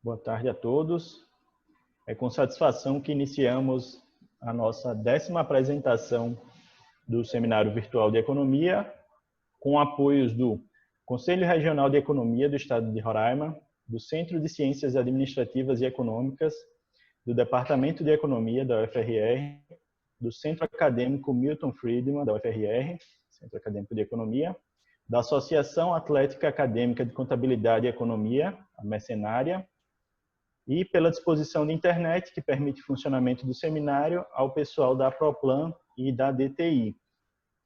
Boa tarde a todos. É com satisfação que iniciamos a nossa 10ª apresentação do Seminário Virtual de Economia, com apoios do Conselho Regional de Economia do Estado de Roraima, do Centro de Ciências Administrativas e Econômicas, do Departamento de Economia da UFRR, do Centro Acadêmico Milton Friedman, da UFRR, Centro Acadêmico de Economia, da Associação Atlética Acadêmica de Contabilidade e Economia, a Mercenária, e pela disposição de internet, que permite o funcionamento do seminário, ao pessoal da Proplan e da DTI.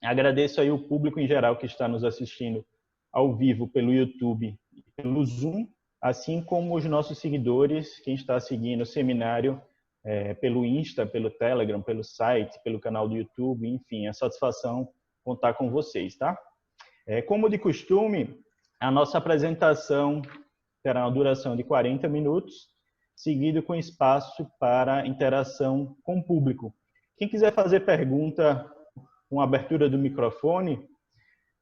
Agradeço aí o público em geral que está nos assistindo ao vivo pelo YouTube e pelo Zoom, assim como os nossos seguidores, quem está seguindo o seminário pelo Insta, pelo Telegram, pelo site, pelo canal do YouTube, enfim, é satisfação contar com vocês, tá? Como de costume, a nossa apresentação terá uma duração de 40 minutos, seguido com espaço para interação com o público. Quem quiser fazer pergunta com a abertura do microfone,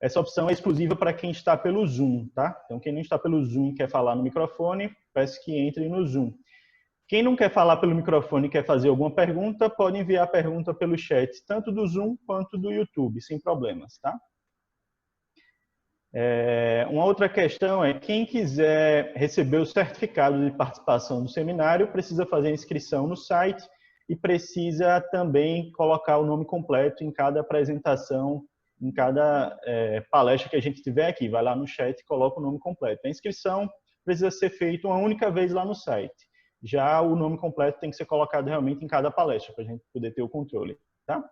essa opção é exclusiva para quem está pelo Zoom, tá? Então, quem não está pelo Zoom e quer falar no microfone, peço que entre no Zoom. Quem não quer falar pelo microfone e quer fazer alguma pergunta, pode enviar a pergunta pelo chat, tanto do Zoom quanto do YouTube, sem problemas, tá? Uma outra questão é, quem quiser receber o certificado de participação no seminário, precisa fazer a inscrição no site e precisa também colocar o nome completo em cada apresentação, em cada palestra que a gente tiver aqui. Vai lá no chat e coloca o nome completo. A inscrição precisa ser feita uma única vez lá no site. Já o nome completo tem que ser colocado realmente em cada palestra, para a gente poder ter o controle, tá?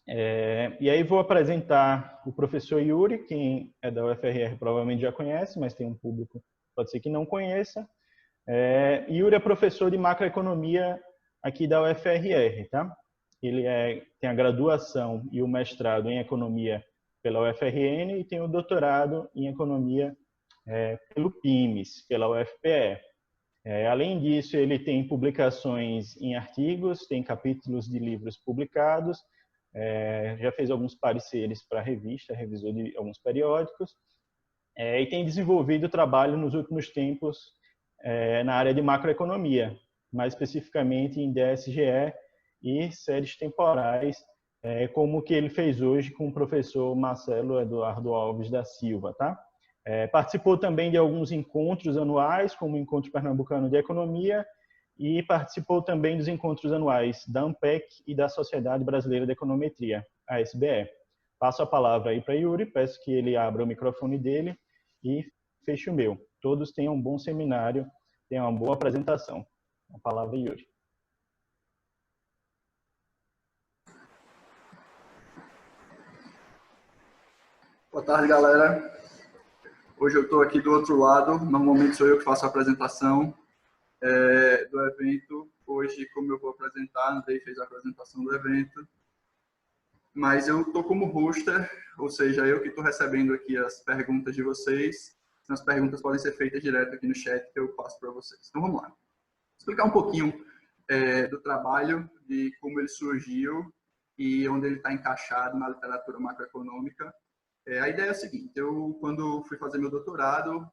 E aí vou apresentar o professor Yuri, quem é da UFRR provavelmente já conhece, mas tem um público, pode ser que não conheça. Yuri é professor de macroeconomia aqui da UFRR, tá? Ele tem a graduação e o mestrado em economia pela UFRN e tem o doutorado em economia pelo PIMES, pela UFPE. Além disso, ele tem publicações em artigos, tem capítulos de livros publicados, já fez alguns pareceres para a revista, revisor de alguns periódicos, e tem desenvolvido trabalho nos últimos tempos na área de macroeconomia, mais especificamente em DSGE e séries temporais, como o que ele fez hoje com o professor Marcelo Eduardo Alves da Silva, tá? Participou também de alguns encontros anuais, como o Encontro Pernambucano de Economia, e participou também dos encontros anuais da ANPEC e da Sociedade Brasileira de Econometria, a SBE. Passo a palavra aí para Yuri, peço que ele abra o microfone dele e feche o meu. Todos tenham um bom seminário, tenham uma boa apresentação. A palavra é Yuri. Boa tarde, galera. Hoje eu estou aqui do outro lado, normalmente sou eu que faço a apresentação do evento. Hoje, como eu vou apresentar, Andrei fez a apresentação do evento, mas eu estou como hoster, ou seja, eu que estou recebendo aqui as perguntas de vocês. As perguntas podem ser feitas direto aqui no chat que eu passo para vocês. Então vamos lá. Vou explicar um pouquinho do trabalho, de como ele surgiu e onde ele está encaixado na literatura macroeconômica. A ideia é a seguinte: eu, quando fui fazer meu doutorado,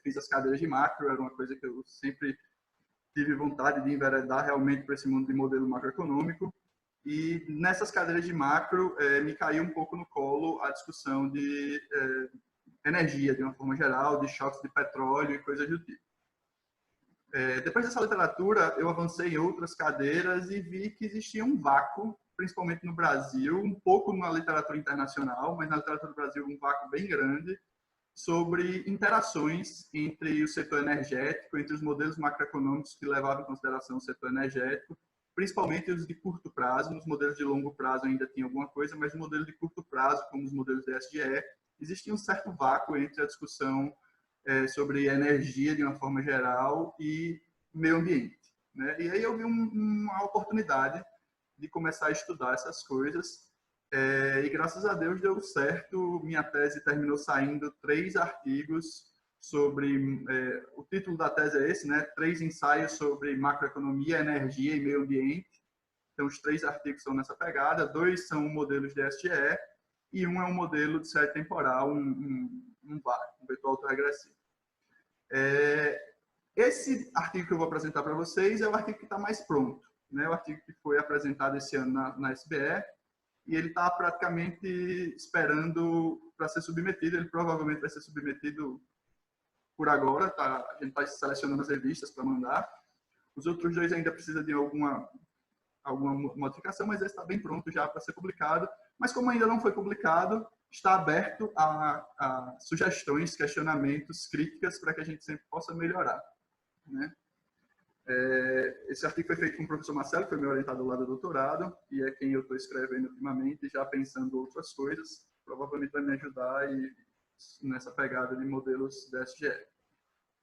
fiz as cadeiras de macro, era uma coisa que eu sempre tive vontade de enveredar realmente para esse mundo de modelo macroeconômico. E nessas cadeiras de macro, me caiu um pouco no colo a discussão de energia, de uma forma geral, de choques de petróleo e coisas do tipo. Depois dessa literatura, eu avancei em outras cadeiras e vi que existia um vácuo, principalmente no Brasil, um pouco na literatura internacional, mas na literatura do Brasil um vácuo bem grande, sobre interações entre o setor energético, entre os modelos macroeconômicos que levavam em consideração o setor energético, principalmente os de curto prazo. Nos modelos de longo prazo ainda tinha alguma coisa, mas no modelo de curto prazo, como os modelos de SGE, existia um certo vácuo entre a discussão sobre energia de uma forma geral e meio ambiente, né? E aí eu vi uma oportunidade de começar a estudar essas coisas, e graças a Deus deu certo. Minha tese terminou saindo 3 artigos sobre, o título da tese é esse, né? 3 ensaios sobre macroeconomia, energia e meio ambiente. Então os 3 artigos são nessa pegada, 2 são modelos de SGE e um é um modelo de série temporal, um VAR, um vetor autoregressivo. Esse artigo que eu vou apresentar para vocês é o artigo que está mais pronto, né? O artigo que foi apresentado esse ano na SBE, e ele está praticamente esperando para ser submetido. Ele provavelmente vai ser submetido por agora, tá? A gente está selecionando as revistas para mandar. Os outros dois ainda precisam de alguma modificação, mas esse está bem pronto já para ser publicado. Mas como ainda não foi publicado, está aberto a sugestões, questionamentos, críticas, para que a gente sempre possa melhorar, né? Esse artigo foi feito com o professor Marcelo, que foi meu orientador lá do doutorado, e é quem eu estou escrevendo ultimamente, já pensando outras coisas, provavelmente vai me ajudar nessa pegada de modelos da SGE.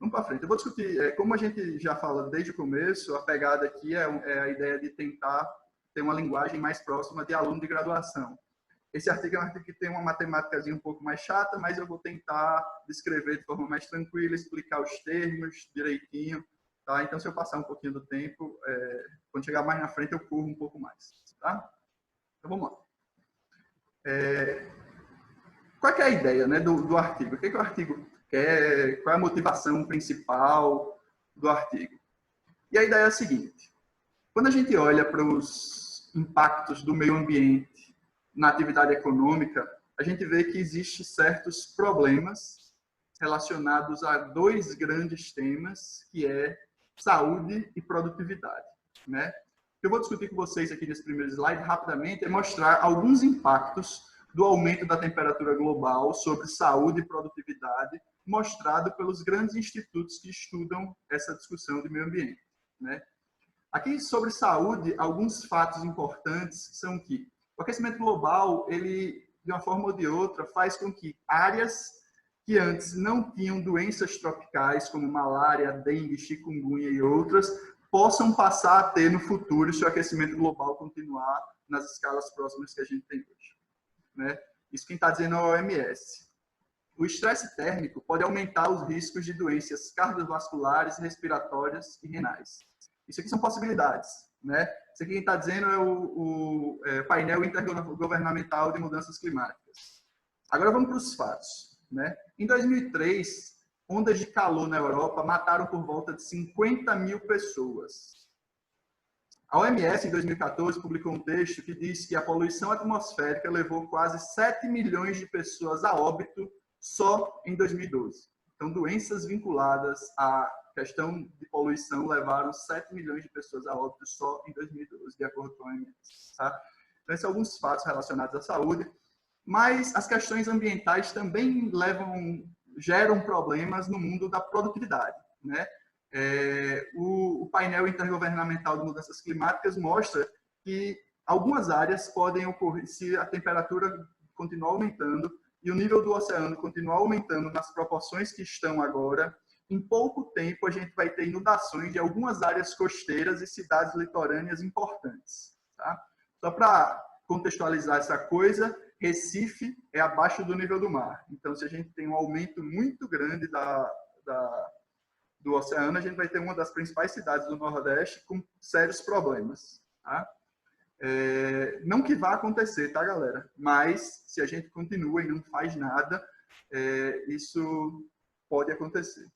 Vamos para frente. Eu vou discutir, como a gente já fala desde o começo, a pegada aqui é a ideia de tentar ter uma linguagem mais próxima de aluno de graduação. Esse artigo é um artigo que tem uma matemáticazinha um pouco mais chata, mas eu vou tentar descrever de forma mais tranquila, explicar os termos direitinho, tá? Então, se eu passar um pouquinho do tempo, quando chegar mais na frente, eu corro um pouco mais, tá? Então, vamos lá. Qual é a ideia, né, do artigo? O que o artigo quer? Qual é a motivação principal do artigo? E a ideia é a seguinte: quando a gente olha para os impactos do meio ambiente na atividade econômica, a gente vê que existem certos problemas relacionados a dois grandes temas, que é saúde e produtividade, né? O que eu vou discutir com vocês aqui nesse primeiro slide rapidamente é mostrar alguns impactos do aumento da temperatura global sobre saúde e produtividade, mostrado pelos grandes institutos que estudam essa discussão de meio ambiente, né? Aqui, sobre saúde, alguns fatos importantes são que o aquecimento global, ele, de uma forma ou de outra, faz com que áreas que antes não tinham doenças tropicais, como malária, dengue, chikungunya e outras, possam passar a ter no futuro, se o aquecimento global continuar nas escalas próximas que a gente tem hoje, né? Isso quem está dizendo é a OMS. O estresse térmico pode aumentar os riscos de doenças cardiovasculares, respiratórias e renais. Isso aqui são possibilidades, né? Isso aqui quem está dizendo é o painel intergovernamental de mudanças climáticas. Agora vamos para os fatos, né? Em 2003, ondas de calor na Europa mataram por volta de 50 mil pessoas. A OMS, em 2014, publicou um texto que diz que a poluição atmosférica levou quase 7 milhões de pessoas a óbito só em 2012. Então, doenças vinculadas à questão de poluição levaram 7 milhões de pessoas a óbito só em 2012, de acordo com a OMS. Tá? Então, esses são alguns fatos relacionados à saúde, mas as questões ambientais também geram problemas no mundo da produtividade, né? O painel intergovernamental de mudanças climáticas mostra que algumas áreas podem ocorrer, se a temperatura continuar aumentando e o nível do oceano continuar aumentando nas proporções que estão agora, em pouco tempo a gente vai ter inundações de algumas áreas costeiras e cidades litorâneas importantes, tá? Só para contextualizar essa coisa, Recife é abaixo do nível do mar. Então, se a gente tem um aumento muito grande do oceano, a gente vai ter uma das principais cidades do Nordeste com sérios problemas, tá? Não que vá acontecer, tá, galera? Mas, se a gente continua e não faz nada, isso pode acontecer.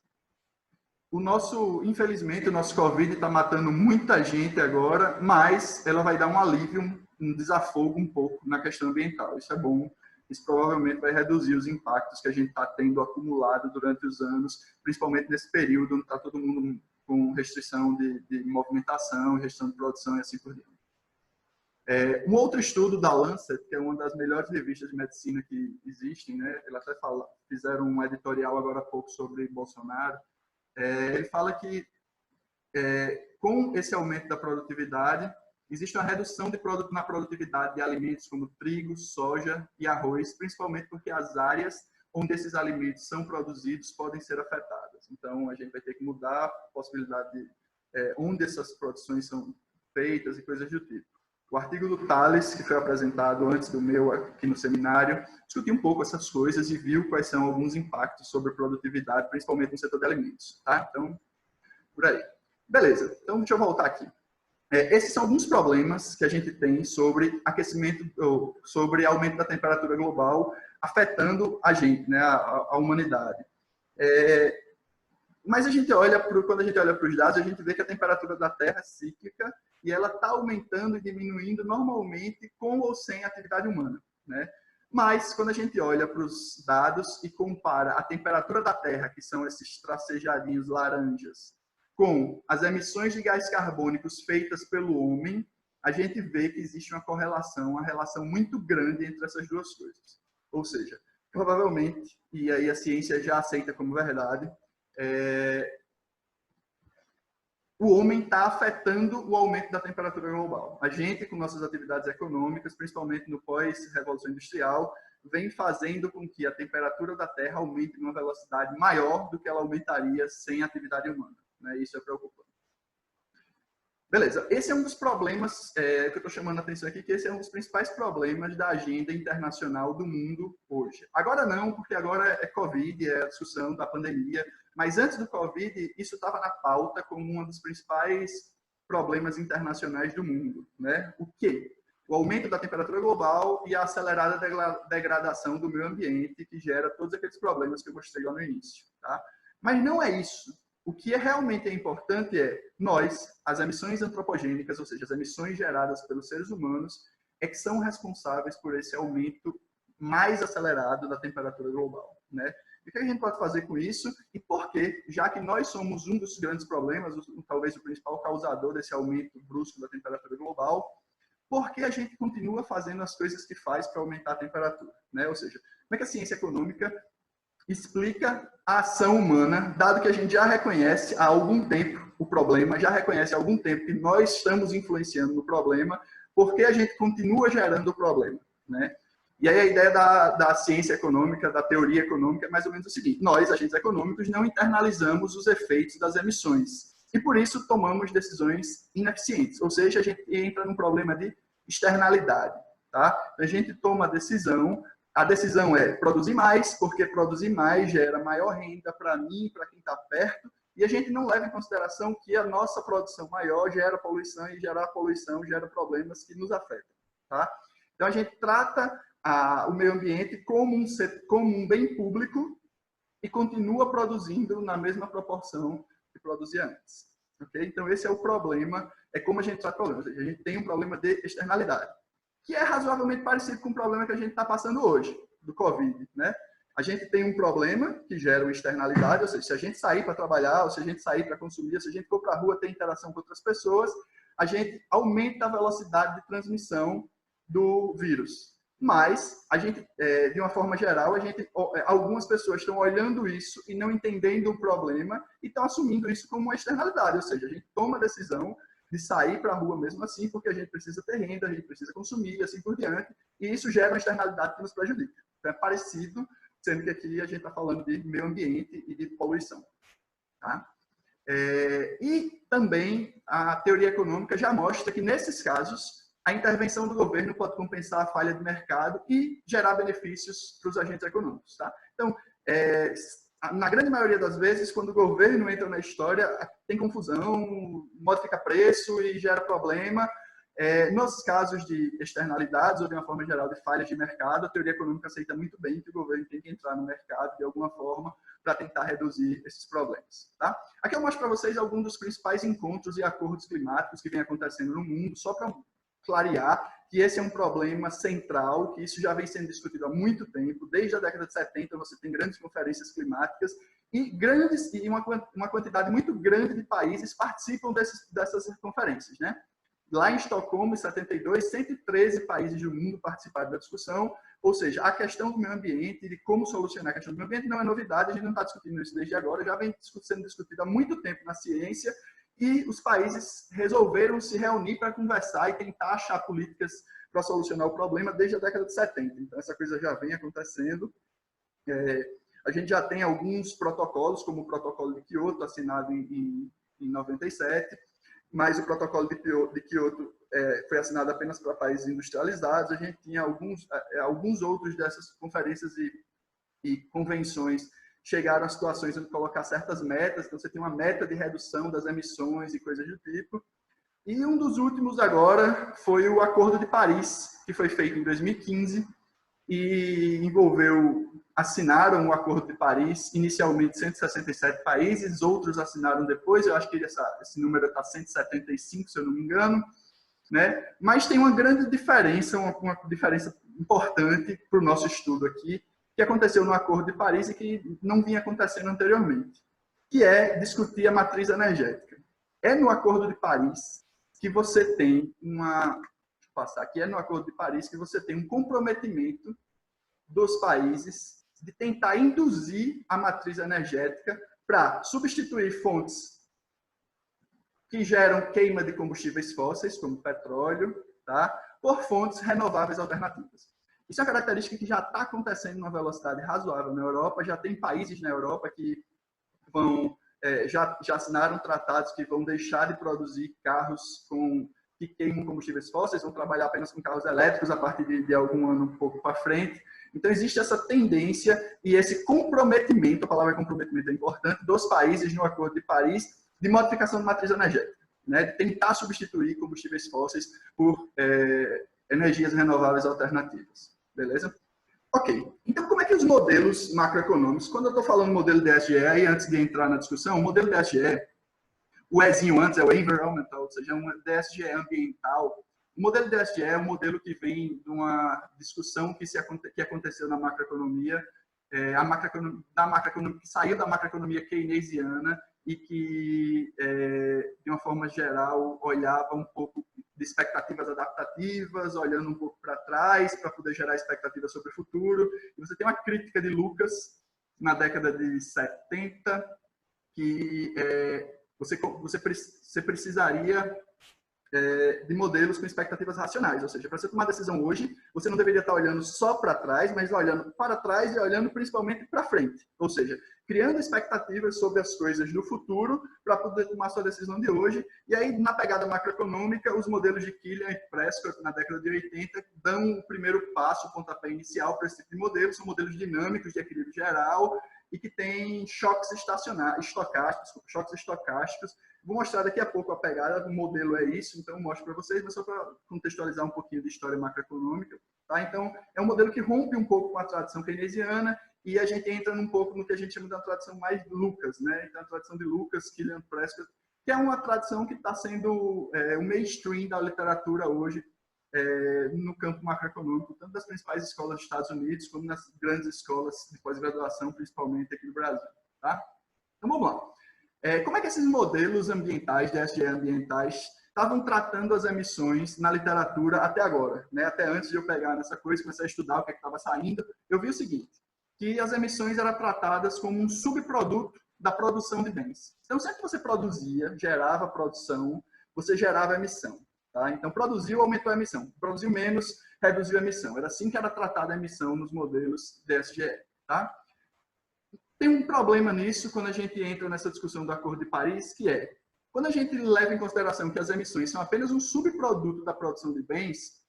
Infelizmente, o nosso Covid está matando muita gente agora, mas ela vai dar um alívio, um desafogo um pouco na questão ambiental. Isso é bom. Isso provavelmente vai reduzir os impactos que a gente está tendo acumulado durante os anos, principalmente nesse período onde está todo mundo com restrição de movimentação, restrição de produção e assim por diante. Um outro estudo da Lancet, que é uma das melhores revistas de medicina que existem, né? Eles até fizeram um editorial agora há pouco sobre Bolsonaro. Ele fala que com esse aumento da produtividade, existe uma redução na produtividade de alimentos como trigo, soja e arroz, principalmente porque as áreas onde esses alimentos são produzidos podem ser afetadas. Então, a gente vai ter que mudar a possibilidade de onde essas produções são feitas e coisas do tipo. O artigo do Thales, que foi apresentado antes do meu aqui no seminário, discutiu um pouco essas coisas e viu quais são alguns impactos sobre produtividade, principalmente no setor de alimentos, tá? Então, por aí. Beleza, então deixa eu voltar aqui. Esses são alguns problemas que a gente tem sobre aquecimento, sobre aumento da temperatura global afetando a gente, né, a humanidade. Mas quando a gente olha para os dados, a gente vê que a temperatura da Terra é cíclica e ela está aumentando e diminuindo normalmente com ou sem atividade humana, né? Mas, quando a gente olha para os dados e compara a temperatura da Terra, que são esses tracejadinhos laranjas, com as emissões de gás carbônicos feitas pelo homem, a gente vê que existe uma relação muito grande entre essas duas coisas. Ou seja, provavelmente, e aí a ciência já aceita como verdade, o homem está afetando o aumento da temperatura global. A gente, com nossas atividades econômicas, principalmente no pós-revolução industrial, vem fazendo com que a temperatura da Terra aumente em uma velocidade maior do que ela aumentaria sem atividade humana, né? Isso é preocupante. Beleza, esse é um dos problemas que eu estou chamando a atenção aqui, que esse é um dos principais problemas da agenda internacional do mundo hoje. Agora não, porque agora é Covid, é a discussão da pandemia, mas antes do Covid, isso estava na pauta como um dos principais problemas internacionais do mundo, né? O quê? O aumento da temperatura global e a acelerada degradação do meio ambiente, que gera todos aqueles problemas que eu mostrei lá no início, tá? Mas não é isso. O que realmente é importante é as emissões antropogênicas, ou seja, as emissões geradas pelos seres humanos, é que são responsáveis por esse aumento mais acelerado da temperatura global, né? E o que a gente pode fazer com isso? E por quê? Já que nós somos um dos grandes problemas, talvez o principal causador desse aumento brusco da temperatura global, por que a gente continua fazendo as coisas que faz para aumentar a temperatura, né? Ou seja, como é que a ciência econômica explica a ação humana, dado que a gente já reconhece há algum tempo o problema, já reconhece há algum tempo que nós estamos influenciando no problema, porque a gente continua gerando o problema, né? E aí a ideia da ciência econômica, da teoria econômica, é mais ou menos o seguinte: nós, agentes econômicos, não internalizamos os efeitos das emissões e, por isso, tomamos decisões ineficientes. Ou seja, a gente entra num problema de externalidade, tá? A gente toma a decisão é produzir mais, porque produzir mais gera maior renda para mim, para quem está perto, e a gente não leva em consideração que a nossa produção maior gera poluição, e gerar poluição gera problemas que nos afetam, tá? Então, a gente trata o meio ambiente como um bem público e continua produzindo na mesma proporção que produzia antes. Okay? Então, esse é o problema, é como a gente trata o problema. Ou seja, a gente tem um problema de externalidade, que é razoavelmente parecido com o problema que a gente está passando hoje, do Covid, né? A gente tem um problema que gera uma externalidade, ou seja, se a gente sair para trabalhar, ou se a gente sair para consumir, ou se a gente for para a rua ter interação com outras pessoas, a gente aumenta a velocidade de transmissão do vírus. Mas, a gente, de uma forma geral, algumas pessoas estão olhando isso e não entendendo o problema e estão assumindo isso como uma externalidade, ou seja, a gente toma a decisão de sair para a rua mesmo assim, porque a gente precisa ter renda, a gente precisa consumir e assim por diante, e isso gera uma externalidade que nos prejudica. Então, é parecido, sendo que aqui a gente está falando de meio ambiente e de poluição. Tá? E também a teoria econômica já mostra que, nesses casos, a intervenção do governo pode compensar a falha de mercado e gerar benefícios para os agentes econômicos. Tá? Então, na grande maioria das vezes, quando o governo entra na história, tem confusão, modifica preço e gera problema. Nos casos de externalidades ou, de uma forma geral, de falhas de mercado, a teoria econômica aceita muito bem que o governo tem que entrar no mercado de alguma forma para tentar reduzir esses problemas. Tá? Aqui eu mostro para vocês alguns dos principais encontros e acordos climáticos que vem acontecendo no mundo, só para clarear que esse é um problema central, que isso já vem sendo discutido há muito tempo. Desde a década de 70 você tem grandes conferências climáticas e uma quantidade muito grande de países participam dessas conferências, né? Lá em Estocolmo, em 72, 113 países do mundo participaram da discussão, ou seja, a questão do meio ambiente, de como solucionar a questão do meio ambiente, não é novidade, a gente não está discutindo isso desde agora, já vem sendo discutido há muito tempo na ciência, e os países resolveram se reunir para conversar e tentar achar políticas para solucionar o problema desde a década de 70. Então, essa coisa já vem acontecendo. A gente já tem alguns protocolos, como o protocolo de Kyoto, assinado em 97, mas o protocolo de Kyoto foi assinado apenas para países industrializados. A gente tinha alguns outros dessas conferências e convenções chegaram a situações onde colocar certas metas, então você tem uma meta de redução das emissões e coisas do tipo. E um dos últimos agora foi o Acordo de Paris, que foi feito em 2015, e assinaram o Acordo de Paris, inicialmente 167 países, outros assinaram depois, eu acho que esse número está 175, se eu não me engano, né? Mas tem uma grande diferença, uma diferença importante para o nosso estudo aqui, que aconteceu no Acordo de Paris e que não vinha acontecendo anteriormente, que é discutir a matriz energética. É no Acordo de Paris que você tem é no Acordo de Paris que você tem um comprometimento dos países de tentar induzir a matriz energética para substituir fontes que geram queima de combustíveis fósseis, como petróleo, tá? Por fontes renováveis alternativas. Isso é uma característica que já está acontecendo numa velocidade razoável na Europa. Já tem países na Europa que já assinaram tratados que vão deixar de produzir carros que queimam combustíveis fósseis, vão trabalhar apenas com carros elétricos a partir de algum ano um pouco para frente. Então, existe essa tendência e esse comprometimento, a palavra comprometimento é importante, dos países no Acordo de Paris, de modificação de matriz energética, né? De tentar substituir combustíveis fósseis por energias renováveis alternativas. Beleza? Ok. Então, como é que os modelos macroeconômicos, quando eu estou falando modelo DSGE, e antes de entrar na discussão, o modelo DSGE, o Ezinho antes é o Environmental, ou seja, um DSGE ambiental. O modelo DSGE é um modelo que vem de uma discussão que aconteceu na macroeconomia, que saiu da macroeconomia keynesiana e que, de uma forma geral, olhava um pouco de expectativas adaptativas, olhando um pouco para trás, para poder gerar expectativas sobre o futuro. E você tem uma crítica de Lucas, na década de 70, que você precisaria de modelos com expectativas racionais. Ou seja, para você tomar decisão hoje, você não deveria estar olhando só para trás, mas olhando para trás e olhando principalmente para frente. Ou seja, criando expectativas sobre as coisas do futuro para poder tomar sua decisão de hoje. E aí, na pegada macroeconômica, os modelos de Killian e Prescott, na década de 80, dão o primeiro passo, o pontapé inicial para esse tipo de modelo. São modelos dinâmicos de equilíbrio geral e que têm choques estocásticos. Vou mostrar daqui a pouco a pegada, o modelo é isso, então eu mostro para vocês, mas só para contextualizar um pouquinho de história macroeconômica. Tá? Então, é um modelo que rompe um pouco com a tradição keynesiana e a gente entra um pouco no que a gente chama de uma tradição mais Lucas, né? Então, a tradição de Lucas, Killian, Prescott, que é uma tradição que está sendo o mainstream da literatura hoje no campo macroeconômico, tanto das principais escolas dos Estados Unidos, como nas grandes escolas de pós-graduação, principalmente aqui no Brasil. Tá? Então, vamos lá. Como é que esses modelos ambientais, DSGE ambientais, estavam tratando as emissões na literatura até agora? Né? Até antes de eu pegar nessa coisa, comecei a estudar o que estava saindo, eu vi o seguinte, que as emissões eram tratadas como um subproduto da produção de bens. Então, sempre que você produzia, gerava produção, você gerava emissão. Tá? Então, produziu, aumentou a emissão. Produziu menos, reduziu a emissão. Era assim que era tratada a emissão nos modelos DSGE. Tá? Tem um problema nisso quando a gente entra nessa discussão do Acordo de Paris, que é, quando a gente leva em consideração que as emissões são apenas um subproduto da produção de bens,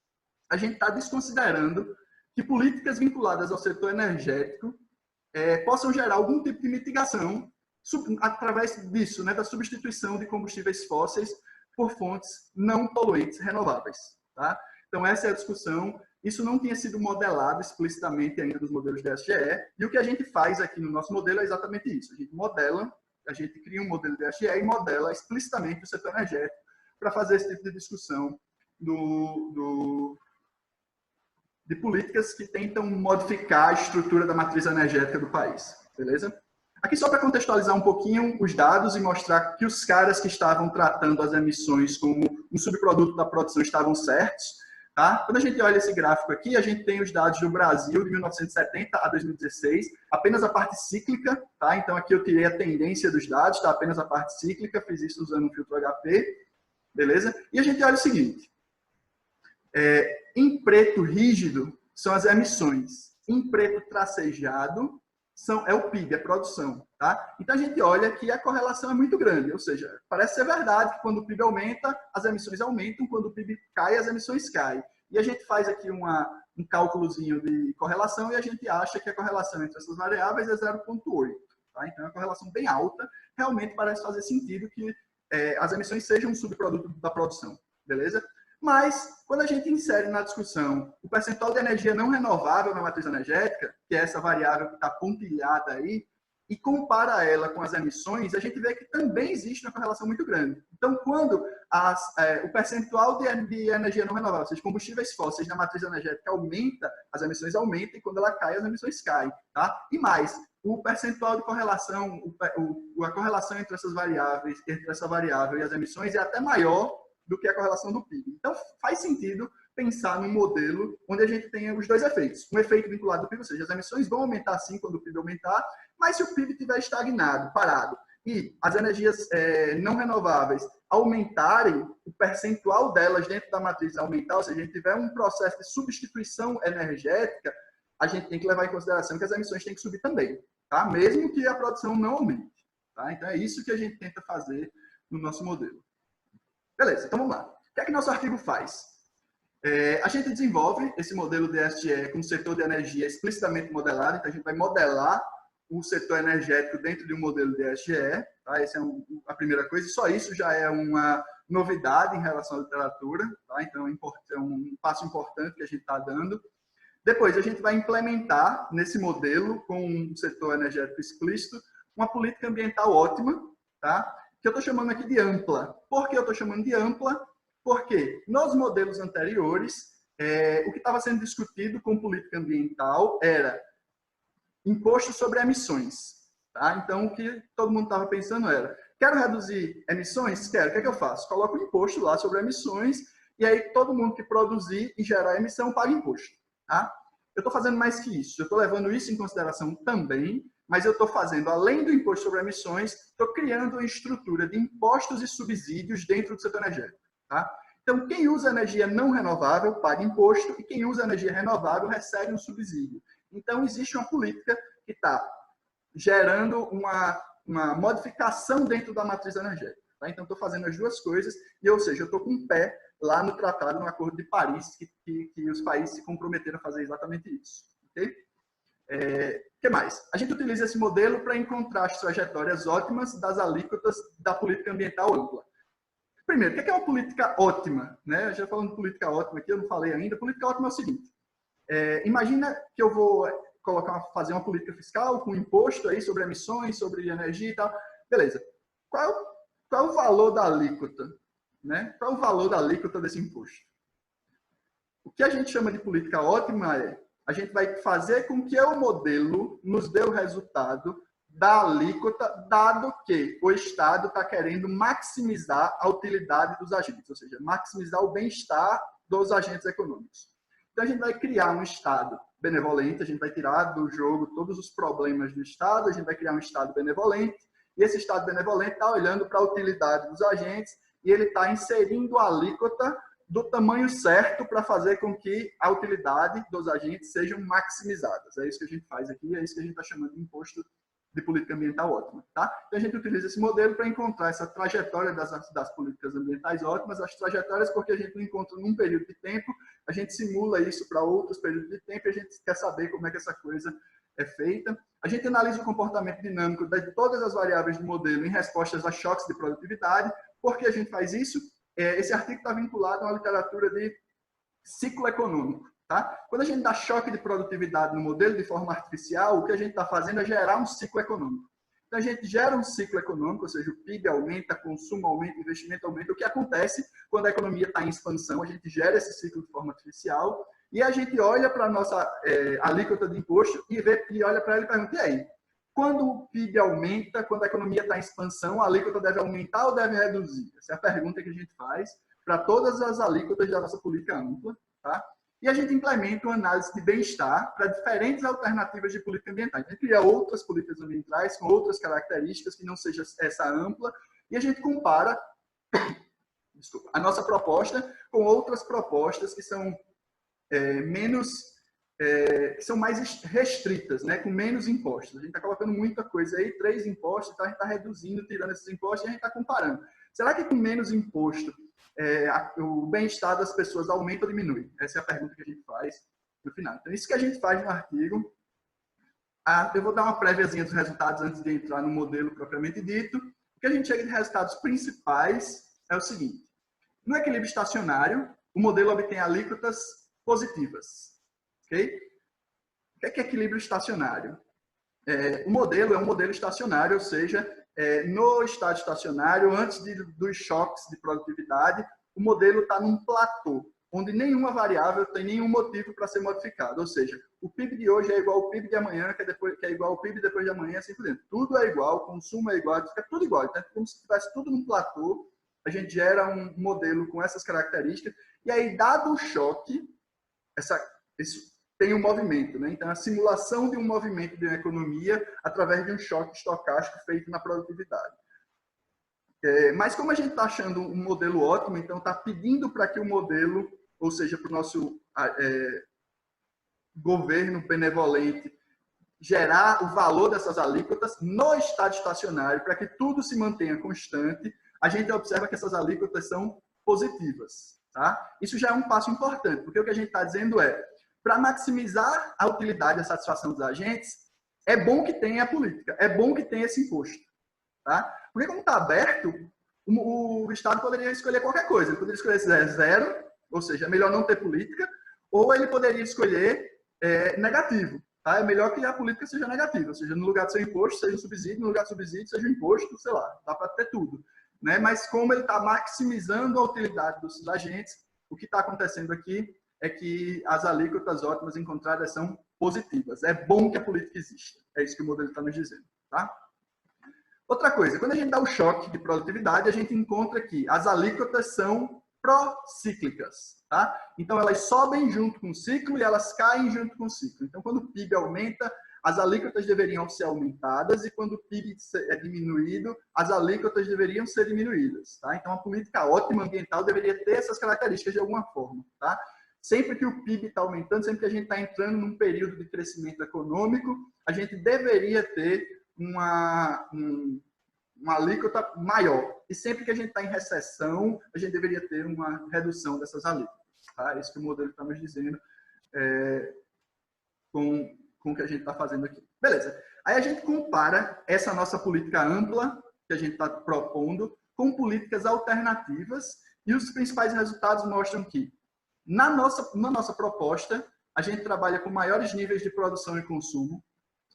a gente está desconsiderando que políticas vinculadas ao setor energético possam gerar algum tipo de mitigação através disso, né, da substituição de combustíveis fósseis por fontes não poluentes renováveis. Tá? Então, essa é a discussão. Isso não tinha sido modelado explicitamente ainda nos modelos DSGE, e o que a gente faz aqui no nosso modelo é exatamente isso. A gente cria um modelo DSGE e modela explicitamente o setor energético para fazer esse tipo de discussão de políticas que tentam modificar a estrutura da matriz energética do país. Beleza? Aqui só para contextualizar um pouquinho os dados e mostrar que os caras que estavam tratando as emissões como um subproduto da produção estavam certos. Tá? Quando a gente olha esse gráfico aqui, a gente tem os dados do Brasil de 1970 a 2016, apenas a parte cíclica. Tá? Então, aqui eu tirei a tendência dos dados, tá? Apenas a parte cíclica, fiz isso usando um filtro HP. Beleza? E a gente olha o seguinte. Em preto rígido, são as emissões. Em preto tracejado, é o PIB, a produção. Tá? Então, a gente olha que a correlação é muito grande, ou seja, parece ser verdade que quando o PIB aumenta, as emissões aumentam, quando o PIB cai, as emissões caem. E a gente faz aqui um cálculozinho de correlação e a gente acha que a correlação entre essas variáveis é 0,8. Tá? Então, é uma correlação bem alta, realmente parece fazer sentido que as emissões sejam um subproduto da produção. Beleza? Mas, quando a gente insere na discussão o percentual de energia não renovável na matriz energética, que é essa variável que está pontilhada aí, e compara ela com as emissões, a gente vê que também existe uma correlação muito grande. Então, quando o percentual de energia não renovável, ou seja, combustíveis fósseis na matriz energética aumenta, as emissões aumentam, e quando ela cai, as emissões caem. Tá? E mais, o percentual de correlação, a correlação entre essas variáveis, entre essa variável e as emissões é até maior do que a correlação do PIB. Então, faz sentido pensar num modelo onde a gente tenha os dois efeitos. Um efeito vinculado ao PIB, ou seja, as emissões vão aumentar sim quando o PIB aumentar, mas se o PIB estiver estagnado, parado, e as energias não renováveis aumentarem, o percentual delas dentro da matriz aumentar, ou seja, a gente tiver um processo de substituição energética, a gente tem que levar em consideração que as emissões têm que subir também, tá? Mesmo que a produção não aumente. Tá? Então, é isso que a gente tenta fazer no nosso modelo. Beleza, então vamos lá. O que é que nosso artigo faz? A gente desenvolve esse modelo DSGE com o setor de energia explicitamente modelado, então a gente vai modelar o setor energético dentro de um modelo DSGE, tá? Essa é a primeira coisa, e só isso já é uma novidade em relação à literatura, tá? Então é um passo importante que a gente está dando. Depois, a gente vai implementar nesse modelo, com o setor energético explícito, uma política ambiental ótima, tá? Que eu estou chamando aqui de ampla. Por que eu estou chamando de ampla? Porque nos modelos anteriores, o que estava sendo discutido com política ambiental era imposto sobre emissões. Tá? Então, o que todo mundo estava pensando era, quero reduzir emissões? Quero. O que é que eu faço? Coloco um imposto lá sobre emissões, e aí todo mundo que produzir e gerar emissão paga imposto. Tá? Eu estou fazendo mais que isso. Eu estou levando isso em consideração também, mas eu estou fazendo, além do imposto sobre emissões, estou criando uma estrutura de impostos e subsídios dentro do setor energético. Tá? Então, quem usa energia não renovável paga imposto e quem usa energia renovável recebe um subsídio. Então, existe uma política que está gerando uma modificação dentro da matriz energética. Tá? Então, estou fazendo as duas coisas, e, ou seja, eu estou com um pé lá no tratado, no Acordo de Paris, que os países se comprometeram a fazer exatamente isso. Ok? Que mais? A gente utiliza esse modelo para encontrar as trajetórias ótimas das alíquotas da política ambiental ampla. Primeiro, o que é uma política ótima? Né? Já falando de política ótima aqui, eu não falei ainda. Política ótima é o seguinte. Imagina que eu vou fazer uma política fiscal com imposto aí sobre emissões, sobre energia e tal. Beleza. Qual é o valor da alíquota? Né? Qual é o valor da alíquota desse imposto? O que a gente chama de política ótima é a gente vai fazer com que o modelo nos dê o resultado da alíquota, dado que o Estado está querendo maximizar a utilidade dos agentes, ou seja, maximizar o bem-estar dos agentes econômicos. Então, a gente vai criar um Estado benevolente, a gente vai tirar do jogo todos os problemas do Estado, a gente vai criar um Estado benevolente, e esse Estado benevolente está olhando para a utilidade dos agentes e ele está inserindo a alíquota do tamanho certo para fazer com que a utilidade dos agentes sejam maximizadas. É isso que a gente faz aqui, é isso que a gente está chamando de imposto de política ambiental ótima. Tá? Então, a gente utiliza esse modelo para encontrar essa trajetória das políticas ambientais ótimas, as trajetórias porque a gente não encontra num período de tempo, a gente simula isso para outros períodos de tempo e a gente quer saber como é que essa coisa é feita. A gente analisa o comportamento dinâmico de todas as variáveis do modelo em respostas a choques de produtividade. Por que a gente faz isso? Esse artigo está vinculado a uma literatura de ciclo econômico. Tá? Quando a gente dá choque de produtividade no modelo de forma artificial, o que a gente está fazendo é gerar um ciclo econômico. Então, a gente gera um ciclo econômico, ou seja, o PIB aumenta, consumo aumenta, investimento aumenta. O que acontece quando a economia está em expansão? A gente gera esse ciclo de forma artificial e a gente olha para a nossa alíquota de imposto e olha para ela e pergunta, e aí? Quando o PIB aumenta, quando a economia está em expansão, a alíquota deve aumentar ou deve reduzir? Essa é a pergunta que a gente faz para todas as alíquotas da nossa política ampla. Tá? E a gente implementa uma análise de bem-estar para diferentes alternativas de política ambiental. A gente cria outras políticas ambientais com outras características que não seja essa ampla e a gente compara a nossa proposta com outras propostas que são que são mais restritas, né, com menos impostos. A gente está colocando muita coisa aí, 3 impostos, então a gente está reduzindo, tirando esses impostos e a gente está comparando. Será que com menos imposto o bem-estar das pessoas aumenta ou diminui? Essa é a pergunta que a gente faz no final. Então, isso que a gente faz no artigo. Eu vou dar uma préviazinha dos resultados antes de entrar no modelo propriamente dito. O que a gente chega de resultados principais é o seguinte. No equilíbrio estacionário, o modelo obtém alíquotas positivas. Okay? O que é equilíbrio estacionário? O modelo é um modelo estacionário, ou seja, no estado estacionário, antes dos choques de produtividade, o modelo está num platô, onde nenhuma variável tem nenhum motivo para ser modificado. Ou seja, o PIB de hoje é igual ao PIB de amanhã, que é igual ao PIB depois de amanhã, assim por dentro. Tudo é igual, o consumo é igual, fica tudo igual. Então, como se tivesse tudo num platô, a gente gera um modelo com essas características, e aí, dado o choque, isso tem um movimento, né? Então, a simulação de um movimento de uma economia através de um choque estocástico feito na produtividade. Mas como a gente está achando um modelo ótimo, então está pedindo para que o modelo, ou seja, para o nosso governo benevolente, gerar o valor dessas alíquotas no estado estacionário, para que tudo se mantenha constante, a gente observa que essas alíquotas são positivas. Tá? Isso já é um passo importante, porque o que a gente está dizendo para maximizar a utilidade e a satisfação dos agentes, é bom que tenha a política, é bom que tenha esse imposto. Tá? Porque como está aberto, o Estado poderia escolher qualquer coisa. Ele poderia escolher zero, ou seja, é melhor não ter política, ou ele poderia escolher negativo. Tá? É melhor que a política seja negativa, ou seja, no lugar de ser imposto, seja um subsídio, no lugar de subsídio, seja um imposto, sei lá, dá para ter tudo. Né? Mas como ele está maximizando a utilidade dos agentes, o que está acontecendo aqui é que as alíquotas ótimas encontradas são positivas. É bom que a política exista. É isso que o modelo está nos dizendo. Tá? Outra coisa, quando a gente dá o choque de produtividade, a gente encontra que as alíquotas são procíclicas. Tá? Então, elas sobem junto com o ciclo e elas caem junto com o ciclo. Então, quando o PIB aumenta, as alíquotas deveriam ser aumentadas, e quando o PIB é diminuído, as alíquotas deveriam ser diminuídas. Tá? Então, a política ótima ambiental deveria ter essas características de alguma forma. Tá? Sempre que o PIB está aumentando, sempre que a gente está entrando num período de crescimento econômico, a gente deveria ter uma alíquota maior. E sempre que a gente está em recessão, a gente deveria ter uma redução dessas alíquotas. Tá? É isso que o modelo está nos dizendo com o que a gente está fazendo aqui. Beleza. Aí a gente compara essa nossa política ampla, que a gente está propondo, com políticas alternativas, e os principais resultados mostram que, na nossa proposta, a gente trabalha com maiores níveis de produção e consumo.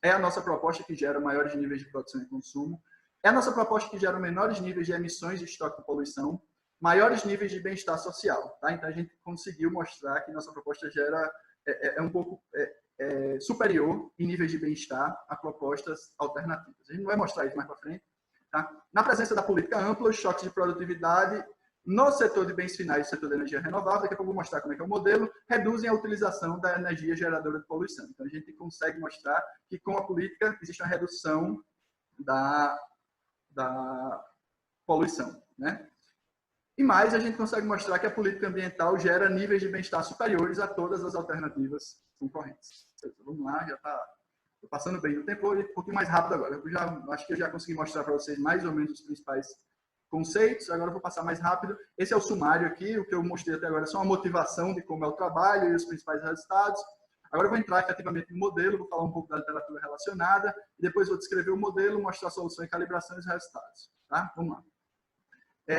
É a nossa proposta que gera maiores níveis de produção e consumo. É a nossa proposta que gera menores níveis de emissões de estoque de poluição, maiores níveis de bem-estar social. Tá? Então, a gente conseguiu mostrar que nossa proposta gera um pouco superior em níveis de bem-estar a propostas alternativas. A gente não vai mostrar isso mais para frente. Tá? Na presença da política ampla, os choques de produtividade no setor de bens finais e setor de energia renovável, daqui a pouco eu vou mostrar como é que é o modelo, reduzem a utilização da energia geradora de poluição. Então, a gente consegue mostrar que, com a política, existe uma redução da poluição. Né? E mais, a gente consegue mostrar que a política ambiental gera níveis de bem-estar superiores a todas as alternativas concorrentes. Vamos lá, já está passando bem o tempo, um pouquinho mais rápido agora. Acho que eu já consegui mostrar para vocês mais ou menos os principais conceitos. Agora eu vou passar mais rápido. Esse é o sumário aqui. O que eu mostrei até agora é só uma motivação de como é o trabalho e os principais resultados. Agora eu vou entrar efetivamente no modelo, vou falar um pouco da literatura relacionada, e depois vou descrever o modelo, mostrar a solução e calibração e os resultados. Tá? Vamos lá.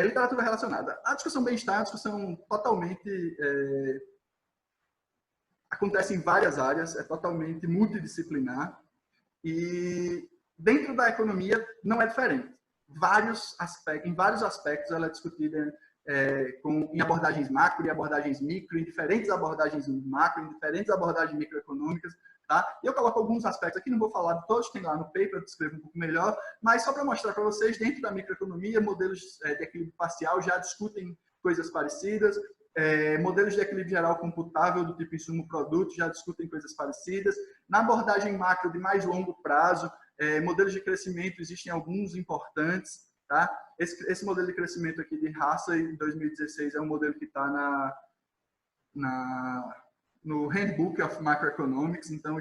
Literatura relacionada. A discussão bem-estar é uma discussão totalmente... acontece em várias áreas, é totalmente multidisciplinar, e dentro da economia não é diferente. Em vários aspectos ela é discutida em abordagens macro e abordagens micro, em diferentes abordagens macro, em diferentes abordagens microeconômicas. Tá? E eu coloco alguns aspectos aqui, não vou falar de todos, tem lá no paper, eu descrevo um pouco melhor, mas só para mostrar para vocês, dentro da microeconomia, modelos de equilíbrio parcial já discutem coisas parecidas, modelos de equilíbrio geral computável do tipo insumo-produto já discutem coisas parecidas. Na abordagem macro de mais longo prazo, modelos de crescimento existem alguns importantes. Tá? Esse modelo de crescimento aqui de Hassey, em 2016, é um modelo que está no Handbook of Macroeconomics, então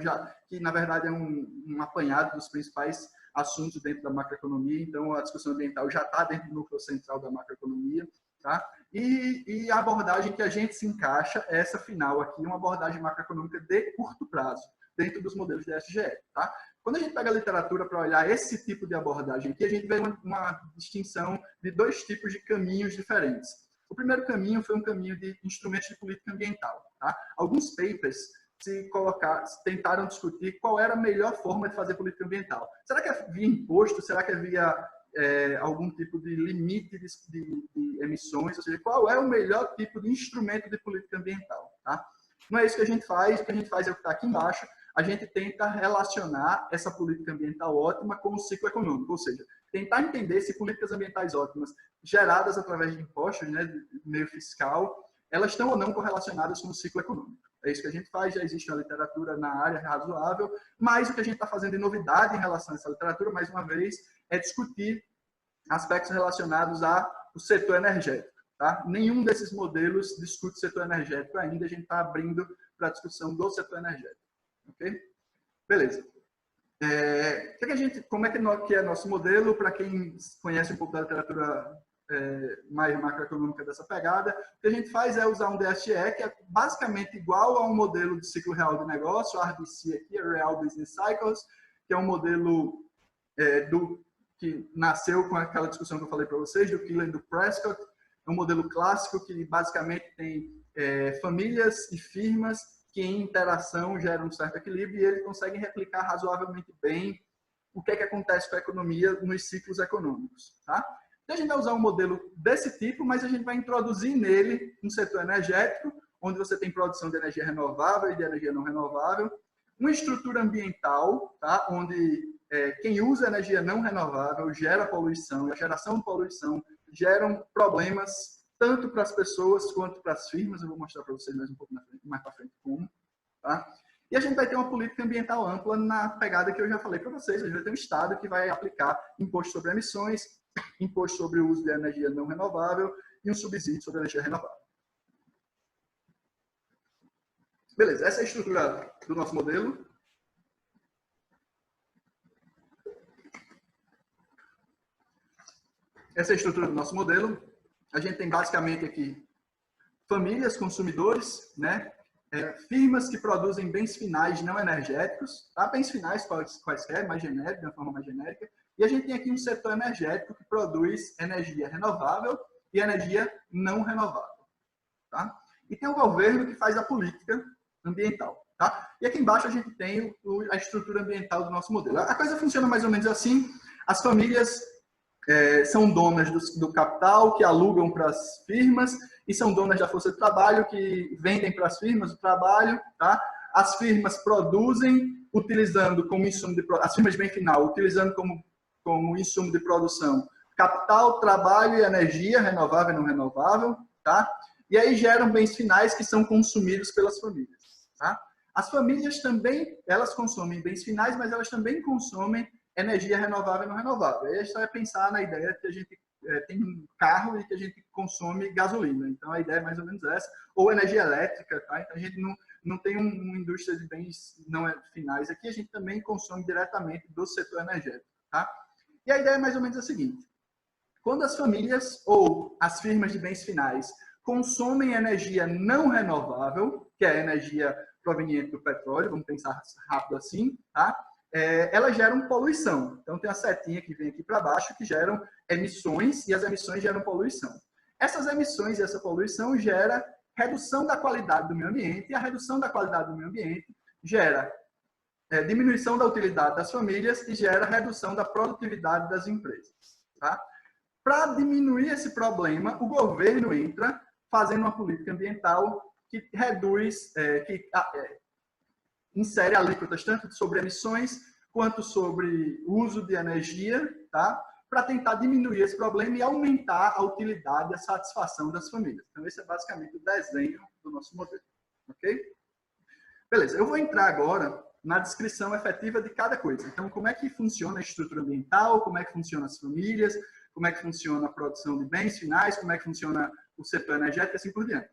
que na verdade é um apanhado dos principais assuntos dentro da macroeconomia, então a discussão ambiental já está dentro do núcleo central da macroeconomia. Tá? E a abordagem que a gente se encaixa, essa final aqui, uma abordagem macroeconômica de curto prazo, dentro dos modelos de SGE. Tá? Quando a gente pega a literatura para olhar esse tipo de abordagem aqui, a gente vê uma distinção de dois tipos de caminhos diferentes. O primeiro caminho foi um caminho de instrumentos de política ambiental. Tá? Alguns papers tentaram discutir qual era a melhor forma de fazer política ambiental. Será que é via imposto? Será que é via algum tipo de limite de emissões? Ou seja, qual é o melhor tipo de instrumento de política ambiental? Tá? Não é isso que a gente faz. O que a gente faz é o que está aqui embaixo. A gente tenta relacionar essa política ambiental ótima com o ciclo econômico, ou seja, tentar entender se políticas ambientais ótimas geradas através de impostos, né, de meio fiscal, elas estão ou não correlacionadas com o ciclo econômico. É isso que a gente faz, já existe uma literatura na área razoável, mas o que a gente está fazendo de novidade em relação a essa literatura, mais uma vez, é discutir aspectos relacionados ao setor energético. Tá? Nenhum desses modelos discute setor energético ainda, a gente está abrindo para a discussão do setor energético. Ok? Beleza. Como é que é nosso modelo? Para quem conhece um pouco da literatura mais macroeconômica dessa pegada, o que a gente faz é usar um DSE, que é basicamente igual a um modelo de ciclo real de negócio, a RBC aqui, a Real Business Cycles, que é um modelo que nasceu com aquela discussão que eu falei para vocês, do Keeler e do Prescott. É um modelo clássico que basicamente tem famílias e firmas que em interação geram um certo equilíbrio e ele consegue replicar razoavelmente bem o que acontece com a economia nos ciclos econômicos. Tá? Então, a gente vai usar um modelo desse tipo, mas a gente vai introduzir nele um setor energético, onde você tem produção de energia renovável e de energia não renovável, uma estrutura ambiental, tá? Onde quem usa energia não renovável gera poluição, e a geração de poluição geram problemas tanto para as pessoas quanto para as firmas. Eu vou mostrar para vocês mais um pouco mais para frente como. Tá? E a gente vai ter uma política ambiental ampla na pegada que eu já falei para vocês. A gente vai ter um Estado que vai aplicar imposto sobre emissões, imposto sobre o uso de energia não renovável e um subsídio sobre a energia renovável. Beleza, essa é a estrutura do nosso modelo. Essa é a estrutura do nosso modelo. A gente tem basicamente aqui famílias, consumidores, né? Firmas que produzem bens finais não energéticos, tá? Bens finais quaisquer, mais genérico, de uma forma mais genérica. E a gente tem aqui um setor energético que produz energia renovável e energia não renovável. Tá? E tem o governo que faz a política ambiental. Tá? E aqui embaixo a gente tem a estrutura ambiental do nosso modelo. A coisa funciona mais ou menos assim. As famílias são donas do capital, que alugam para as firmas, e são donas da força de trabalho, que vendem para as firmas o trabalho. Tá? As firmas produzem, utilizando como insumo de produção, as firmas de bem final, utilizando como insumo de produção capital, trabalho e energia, renovável e não renovável. Tá? E aí geram bens finais que são consumidos pelas famílias. Tá? As famílias também, elas consomem bens finais, mas elas também consomem energia renovável e não renovável. Aí a gente vai pensar na ideia que a gente tem um carro e que a gente consome gasolina. Então, a ideia é mais ou menos essa. Ou energia elétrica. Tá? Então, a gente não tem uma indústria de bens não finais aqui. A gente também consome diretamente do setor energético. Tá? E a ideia é mais ou menos a seguinte. Quando as famílias ou as firmas de bens finais consomem energia não renovável, que é a energia proveniente do petróleo, vamos pensar rápido assim, tá? Elas geram poluição. Então, tem a setinha que vem aqui para baixo, que geram emissões, e as emissões geram poluição. Essas emissões e essa poluição gera redução da qualidade do meio ambiente, e a redução da qualidade do meio ambiente gera diminuição da utilidade das famílias e gera redução da produtividade das empresas. Tá? Para diminuir esse problema, o governo entra fazendo uma política ambiental que reduz, insere alíquotas tanto sobre emissões quanto sobre uso de energia, tá? Para tentar diminuir esse problema e aumentar a utilidade e a satisfação das famílias. Então, esse é basicamente o desenho do nosso modelo. Ok? Beleza, eu vou entrar agora na descrição efetiva de cada coisa. Então, como é que funciona a estrutura ambiental, como é que funcionam as famílias, como é que funciona a produção de bens finais, como é que funciona o setor energético e assim por diante.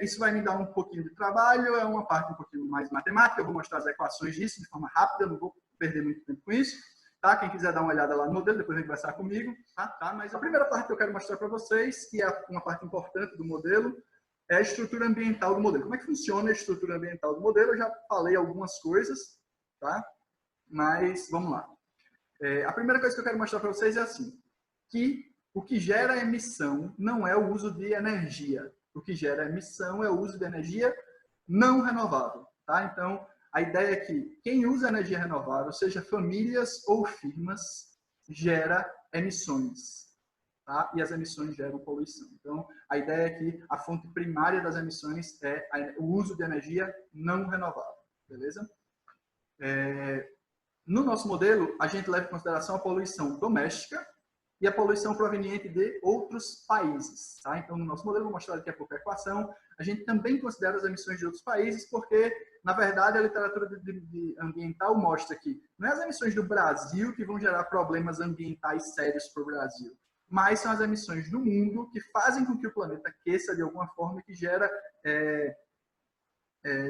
Isso vai me dar um pouquinho de trabalho, é uma parte um pouquinho mais matemática, eu vou mostrar as equações disso de forma rápida, não vou perder muito tempo com isso. Tá? Quem quiser dar uma olhada lá no modelo, depois vem conversar comigo. Tá? Mas a primeira parte que eu quero mostrar para vocês, que é uma parte importante do modelo, é a estrutura ambiental do modelo. Como é que funciona a estrutura ambiental do modelo? Eu já falei algumas coisas, tá? Mas vamos lá. A primeira coisa que eu quero mostrar para vocês é assim, que o que gera emissão não é o uso de energia. O que gera emissão é o uso de energia não renovável. Tá? Então, a ideia é que quem usa energia renovável, seja famílias ou firmas, gera emissões. Tá? E as emissões geram poluição. Então, a ideia é que a fonte primária das emissões é o uso de energia não renovável. Beleza? No nosso modelo, a gente leva em consideração a poluição doméstica e a poluição proveniente de outros países. Tá? Então, no nosso modelo, vou mostrar daqui a pouco a equação, a gente também considera as emissões de outros países, porque, na verdade, a literatura ambiental mostra que não é as emissões do Brasil que vão gerar problemas ambientais sérios para o Brasil, mas são as emissões do mundo que fazem com que o planeta aqueça de alguma forma e que gera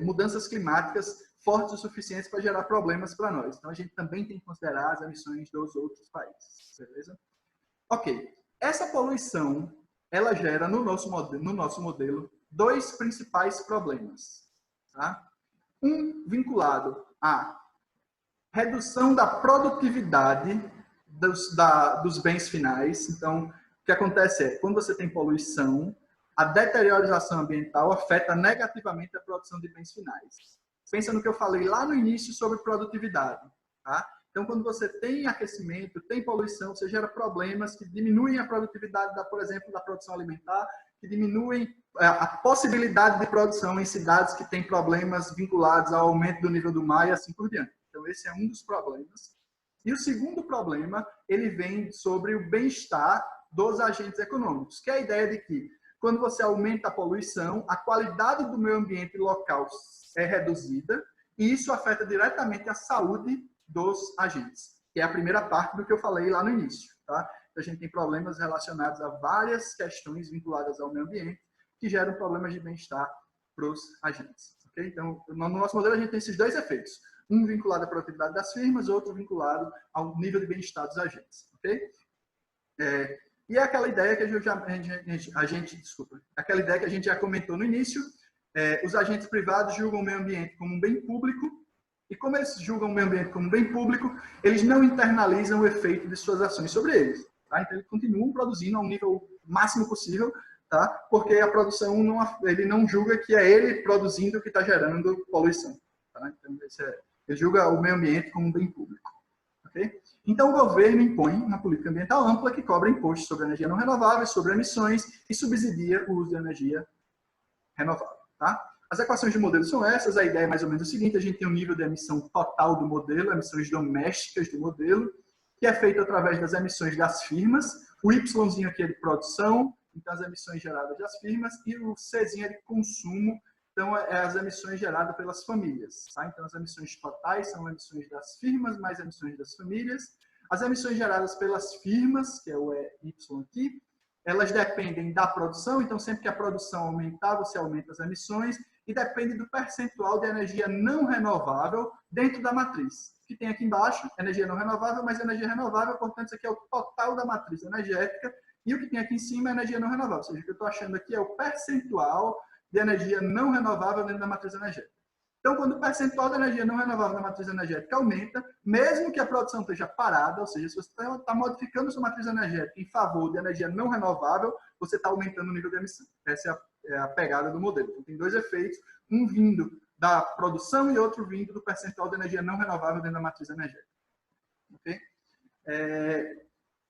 mudanças climáticas fortes o suficientes para gerar problemas para nós. Então, a gente também tem que considerar as emissões dos outros países. Beleza? Ok. Essa poluição, ela gera no nosso modelo dois principais problemas. Tá? Um vinculado à redução da produtividade dos bens finais. Então, o que acontece é, quando você tem poluição, a deteriorização ambiental afeta negativamente a produção de bens finais. Pensa no que eu falei lá no início sobre produtividade. Tá? Então, quando você tem aquecimento, tem poluição, você gera problemas que diminuem a produtividade, por exemplo, da produção alimentar, que diminuem a possibilidade de produção em cidades que têm problemas vinculados ao aumento do nível do mar e assim por diante. Então, esse é um dos problemas. E o segundo problema, ele vem sobre o bem-estar dos agentes econômicos, que é a ideia de que, quando você aumenta a poluição, a qualidade do meio ambiente local é reduzida e isso afeta diretamente a saúde dos agentes, que é a primeira parte do que eu falei lá no início. Tá? A gente tem problemas relacionados a várias questões vinculadas ao meio ambiente que geram problemas de bem-estar para os agentes. Okay? Então, no nosso modelo, a gente tem esses dois efeitos. Um vinculado à produtividade das firmas, outro vinculado ao nível de bem-estar dos agentes. Okay? E é aquela ideia que aquela ideia que a gente já comentou no início, os agentes privados julgam o meio ambiente como um bem público, e como eles julgam o meio ambiente como um bem público, eles não internalizam o efeito de suas ações sobre eles. Tá? Então, eles continuam produzindo ao nível máximo possível, tá? Porque a produção, ele não julga que é ele produzindo que está gerando poluição. Tá? Então, ele julga o meio ambiente como um bem público. Okay? Então, o governo impõe uma política ambiental ampla que cobra impostos sobre energia não renovável, sobre emissões e subsidia o uso de energia renovável. Tá? As equações de modelo são essas, a ideia é mais ou menos o seguinte, a gente tem um nível de emissão total do modelo, emissões domésticas do modelo, que é feito através das emissões das firmas, o Yzinho aqui é de produção, então as emissões geradas das firmas, e o Czinho é de consumo, então as emissões geradas pelas famílias. Tá? Então as emissões totais são emissões das firmas, mais emissões das famílias. As emissões geradas pelas firmas, que é o Y aqui, elas dependem da produção, então sempre que a produção aumentar, você aumenta as emissões, e depende do percentual de energia não renovável dentro da matriz. O que tem aqui embaixo, energia não renovável, mas energia renovável, portanto, isso aqui é o total da matriz energética, e o que tem aqui em cima é energia não renovável, ou seja, o que eu estou achando aqui é o percentual de energia não renovável dentro da matriz energética. Então, quando o percentual de energia não renovável da matriz energética aumenta, mesmo que a produção esteja parada, ou seja, se você está modificando a sua matriz energética em favor de energia não renovável, você está aumentando o nível de emissão. Essa é a pegada do modelo. Então, tem dois efeitos, um vindo da produção e outro vindo do percentual de energia não renovável dentro da matriz energética. Okay?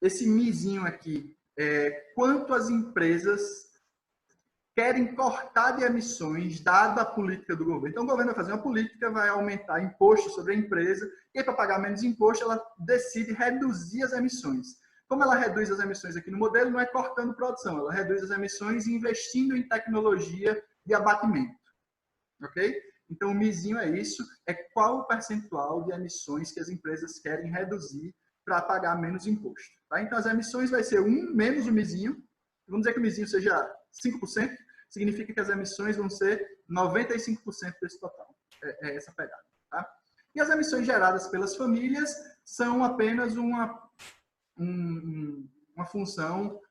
Esse mizinho aqui é quanto as empresas querem cortar de emissões dada a política do governo. Então, o governo vai fazer uma política, vai aumentar imposto sobre a empresa, e para pagar menos imposto, ela decide reduzir as emissões. Como ela reduz as emissões aqui no modelo, não é cortando produção, ela reduz as emissões investindo em tecnologia de abatimento. Ok? Então, o mizinho é isso, é qual o percentual de emissões que as empresas querem reduzir para pagar menos imposto. Tá? Então, as emissões vai ser 1 menos o mizinho. Vamos dizer que o mizinho seja 5%, significa que as emissões vão ser 95% desse total. É essa pegada. Tá? E as emissões geradas pelas famílias são apenas uma função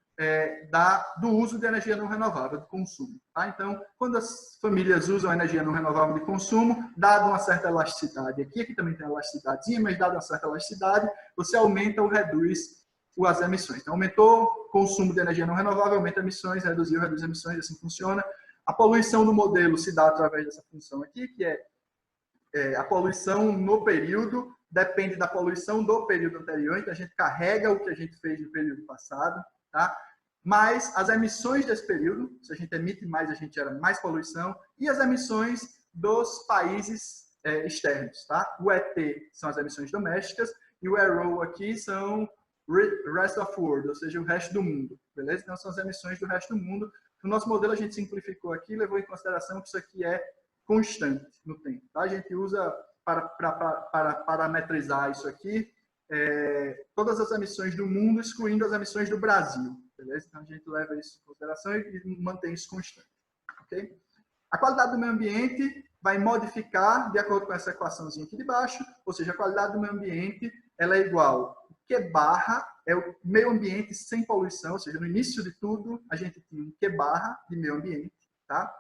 do uso de energia não renovável, de consumo. Tá? Então, quando as famílias usam a energia não renovável de consumo, dada uma certa elasticidade, aqui também tem elasticidade, mas dada uma certa elasticidade, você aumenta ou reduz as emissões. Então, aumentou o consumo de energia não renovável, aumenta emissões, reduz emissões, assim funciona. A poluição do modelo se dá através dessa função aqui, que é a poluição no período, depende da poluição do período anterior, então a gente carrega o que a gente fez no período passado, tá? Mas as emissões desse período, se a gente emite mais, a gente gera mais poluição, e as emissões dos países externos, tá? O ET são as emissões domésticas, e o RO aqui são Rest of World, ou seja, o resto do mundo, beleza? Então são as emissões do resto do mundo. No nosso modelo a gente simplificou aqui, levou em consideração que isso aqui é constante no tempo, tá? A gente usa para parametrizar isso aqui, todas as emissões do mundo, excluindo as emissões do Brasil, beleza? Então a gente leva isso em consideração e mantém isso constante, ok? A qualidade do meio ambiente vai modificar de acordo com essa equaçãozinha aqui de baixo, ou seja, a qualidade do meio ambiente ela é igual Q barra é o meio ambiente sem poluição, ou seja, no início de tudo a gente tinha um Q barra de meio ambiente, tá?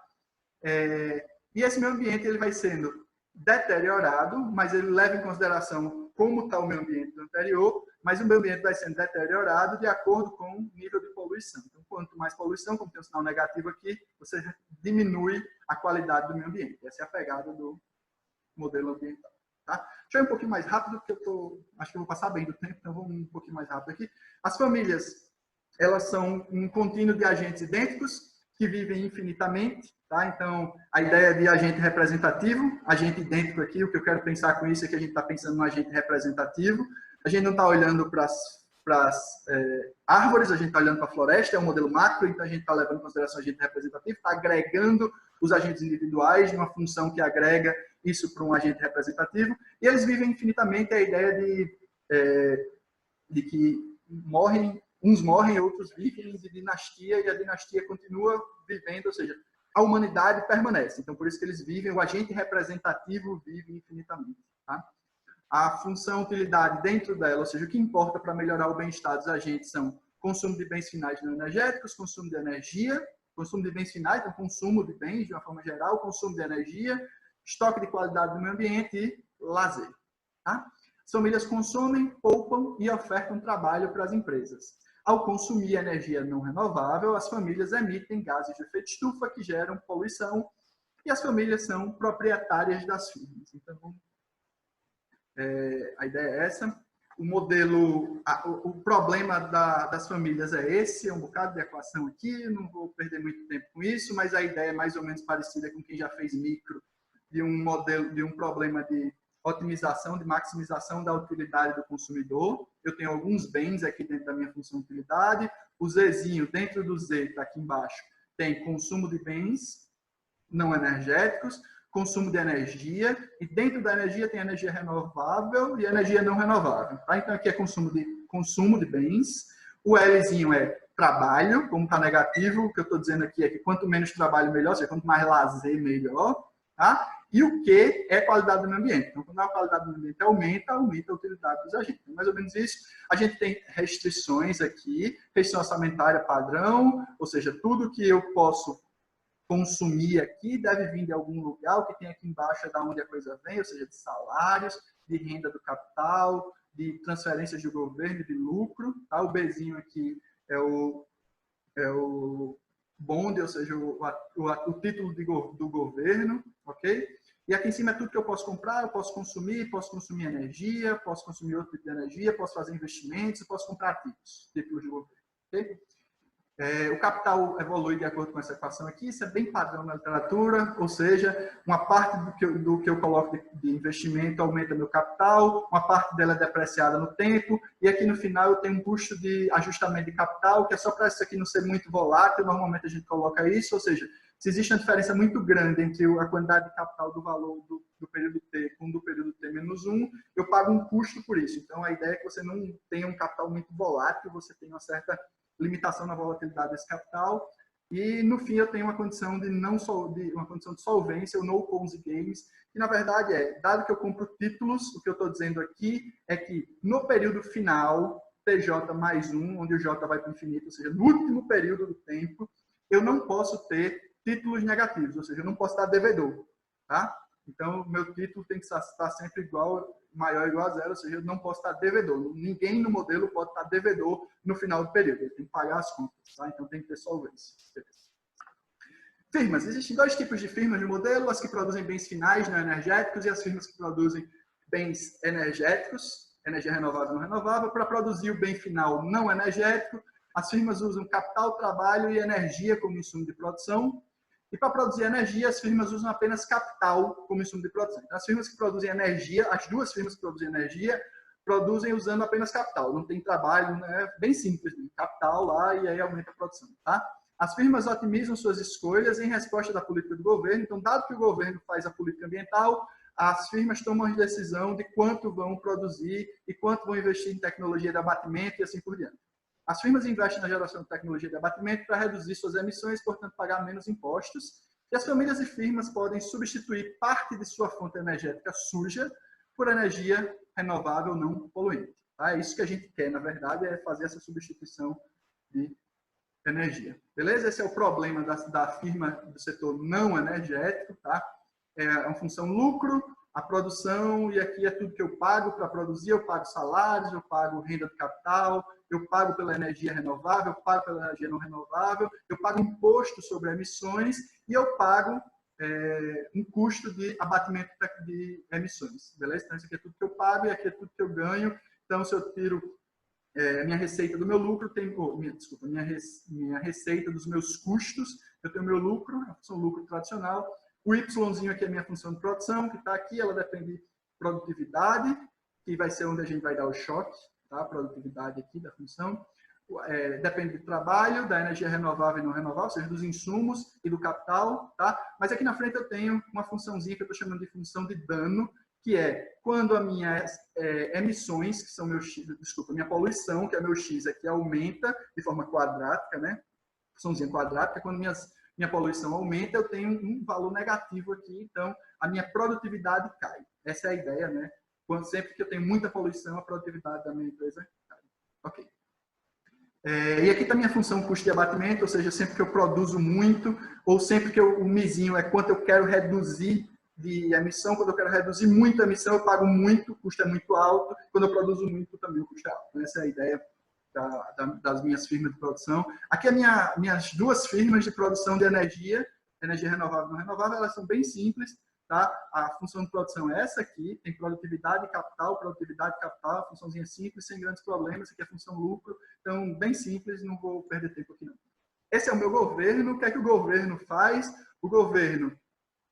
E esse meio ambiente ele vai sendo deteriorado, mas ele leva em consideração como está o meio ambiente do anterior, mas o meio ambiente vai sendo deteriorado de acordo com o nível de poluição. Então, quanto mais poluição, como tem um sinal negativo aqui, você diminui a qualidade do meio ambiente. Essa é a pegada do modelo ambiental. Tá? Deixa eu ir um pouquinho mais rápido, porque acho que eu vou passar bem do tempo, então vamos um pouquinho mais rápido aqui. As famílias, elas são um contínuo de agentes idênticos que vivem infinitamente. Tá? Então, a ideia de agente representativo, agente idêntico aqui, o que eu quero pensar com isso é que a gente está pensando no agente representativo. A gente não está olhando para as árvores, a gente está olhando para a floresta, é um modelo macro, então a gente está levando em consideração o agente representativo, está agregando os agentes individuais numa função que agrega isso para um agente representativo, e eles vivem infinitamente. A ideia de que uns morrem, outros vivem de dinastia, e a dinastia continua vivendo, ou seja, a humanidade permanece. Então, por isso que eles vivem, o agente representativo vive infinitamente. Tá? A função utilidade dentro dela, ou seja, o que importa para melhorar o bem-estar dos agentes são consumo de bens finais não energéticos, consumo de energia, consumo de bens finais, então consumo de bens de uma forma geral, consumo de energia, estoque de qualidade do meio ambiente e lazer. Tá? As famílias consomem, poupam e ofertam trabalho para as empresas. Ao consumir energia não renovável, as famílias emitem gases de efeito estufa que geram poluição e as famílias são proprietárias das firmas. Então, a ideia é essa. O modelo, o problema das famílias é esse, é um bocado de equação aqui, não vou perder muito tempo com isso, mas a ideia é mais ou menos parecida com quem já fez micro, de um modelo, de um problema de otimização, de maximização da utilidade do consumidor. Eu tenho alguns bens aqui dentro da minha função de utilidade. O Zzinho, dentro do Z, está aqui embaixo, tem consumo de bens não energéticos, consumo de energia, e dentro da energia tem energia renovável e energia não renovável. Tá? Então aqui é consumo de bens. O Lzinho é trabalho, como está negativo, o que eu estou dizendo aqui é que quanto menos trabalho, melhor, ou seja, quanto mais lazer, melhor. Tá? E o Q é qualidade do meio ambiente. Então, quando a qualidade do meio ambiente aumenta a utilidade dos agentes. Então, mais ou menos isso. A gente tem restrições aqui, restrição orçamentária padrão, ou seja, tudo que eu posso consumir aqui deve vir de algum lugar. O que tem aqui embaixo é da onde a coisa vem, ou seja, de salários, de renda do capital, de transferências do governo, de lucro. Tá? O Bzinho aqui é o bonde, ou seja, o título do governo, ok? E aqui em cima é tudo que eu posso comprar, eu posso consumir energia, posso consumir outro tipo de energia, posso fazer investimentos, posso comprar títulos de governo, ok? O capital evolui de acordo com essa equação aqui, isso é bem padrão na literatura, ou seja, uma parte do que eu coloco de investimento aumenta meu capital, uma parte dela é depreciada no tempo, e aqui no final eu tenho um custo de ajustamento de capital, que é só para isso aqui não ser muito volátil, normalmente a gente coloca isso, ou seja, se existe uma diferença muito grande entre a quantidade de capital do valor do período T com do período T menos 1, eu pago um custo por isso. Então a ideia é que você não tenha um capital muito volátil, você tenha uma certa limitação na volatilidade desse capital, e no fim eu tenho uma condição uma condição de solvência, o no Ponzi games, que na verdade dado que eu compro títulos, o que eu estou dizendo aqui é que no período final, TJ mais 1, onde o J vai para o infinito, ou seja, no último período do tempo, eu não posso ter títulos negativos, ou seja, eu não posso estar devedor, tá? Então, meu título tem que estar sempre maior ou igual a zero, ou seja, eu não posso estar devedor. Ninguém no modelo pode estar devedor no final do período. Ele tem que pagar as contas, tá? Então, tem que ter solvência. Firmas. Existem dois tipos de firmas no modelo, as que produzem bens finais não energéticos e as firmas que produzem bens energéticos, energia renovável e não renovável. Para produzir o bem final não energético, as firmas usam capital, trabalho e energia como insumo de produção. E para produzir energia, as firmas usam apenas capital como insumo de produção. As firmas que produzem energia, as duas firmas que produzem energia, produzem usando apenas capital. Não tem trabalho, né? É bem simples, né? Capital lá e aí aumenta a produção, tá? As firmas otimizam suas escolhas em resposta da política do governo. Então, dado que o governo faz a política ambiental, as firmas tomam a decisão de quanto vão produzir e quanto vão investir em tecnologia de abatimento e assim por diante. As firmas investem na geração de tecnologia de abatimento para reduzir suas emissões, portanto, pagar menos impostos. E as famílias e firmas podem substituir parte de sua fonte energética suja por energia renovável não poluente. Tá? É isso que a gente quer, na verdade, é fazer essa substituição de energia. Beleza? Esse é o problema da firma do setor não energético, tá? É uma função lucro, a produção, e aqui é tudo que eu pago para produzir, eu pago salários, eu pago renda de capital, eu pago pela energia renovável, eu pago pela energia não renovável, eu pago imposto sobre emissões e eu pago um custo de abatimento de emissões. Beleza? Então, isso aqui é tudo que eu pago e aqui é tudo que eu ganho. Então, se eu tiro minha receita do meu lucro, minha receita dos meus custos, eu tenho meu lucro, a função lucro tradicional. O Yzinho aqui é a minha função de produção, que está aqui, ela depende de produtividade, que vai ser onde a gente vai dar o choque, tá? A produtividade aqui da função. Depende do trabalho, da energia renovável e não renovável, ou seja, dos insumos e do capital, tá? Mas aqui na frente eu tenho uma funçãozinha que eu estou chamando de função de dano, que é quando as minhas emissões, que são minha poluição, que é meu X aqui, aumenta de forma quadrática, né? Funçãozinha quadrática, quando minha poluição aumenta, eu tenho um valor negativo aqui, então a minha produtividade cai. Essa é a ideia, né? Sempre que eu tenho muita poluição, a produtividade da minha empresa cai. Ok. E aqui está a minha função custo de abatimento, ou seja, sempre que eu produzo muito, ou sempre que o mizinho é quanto eu quero reduzir de emissão. Quando eu quero reduzir muito a emissão, eu pago muito, o custo é muito alto. Quando eu produzo muito, também o custo é alto. Essa é a ideia das minhas firmas de produção. Aqui minhas duas firmas de produção de energia renovável e não renovável, elas são bem simples, tá? A função de produção é essa aqui, tem produtividade e capital, a funçãozinha simples, sem grandes problemas. Aqui é a função lucro, então bem simples, não vou perder tempo aqui não. Esse é o meu governo. O que é que o governo faz? O governo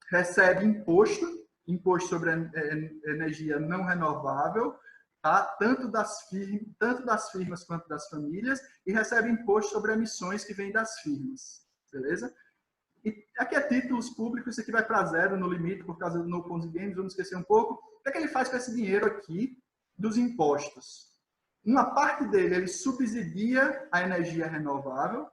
recebe imposto sobre energia não renovável, tá? tanto das firmas quanto das famílias, e recebe imposto sobre emissões que vêm das firmas. Beleza? E aqui é títulos públicos, isso aqui vai para zero no limite, por causa do No Ponzi Games, vamos esquecer um pouco. O que é que ele faz com esse dinheiro aqui dos impostos? Uma parte dele, ele subsidia a energia renovável,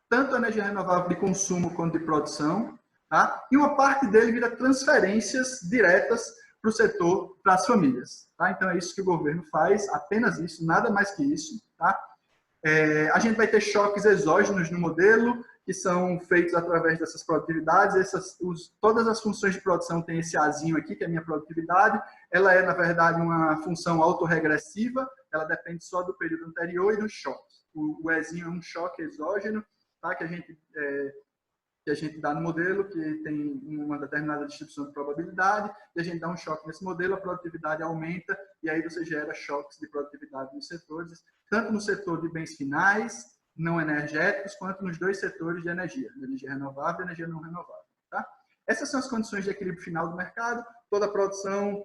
tanto a energia renovável de consumo quanto de produção, tá? E uma parte dele vira transferências diretas para o setor, para as famílias. Tá? Então, é isso que o governo faz, apenas isso, nada mais que isso. Tá? A gente vai ter choques exógenos no modelo, que são feitos através dessas produtividades. Todas as funções de produção têm esse Azinho aqui, que é a minha produtividade. Ela é, na verdade, uma função autorregressiva, ela depende só do período anterior e do choque. O Ezinho é um choque exógeno, tá? que a gente dá no modelo, que tem uma determinada distribuição de probabilidade, e a gente dá um choque nesse modelo, a produtividade aumenta, e aí você gera choques de produtividade nos setores, tanto no setor de bens finais, não energéticos, quanto nos dois setores de energia renovável e energia não renovável. Tá? Essas são as condições de equilíbrio final do mercado. Toda a produção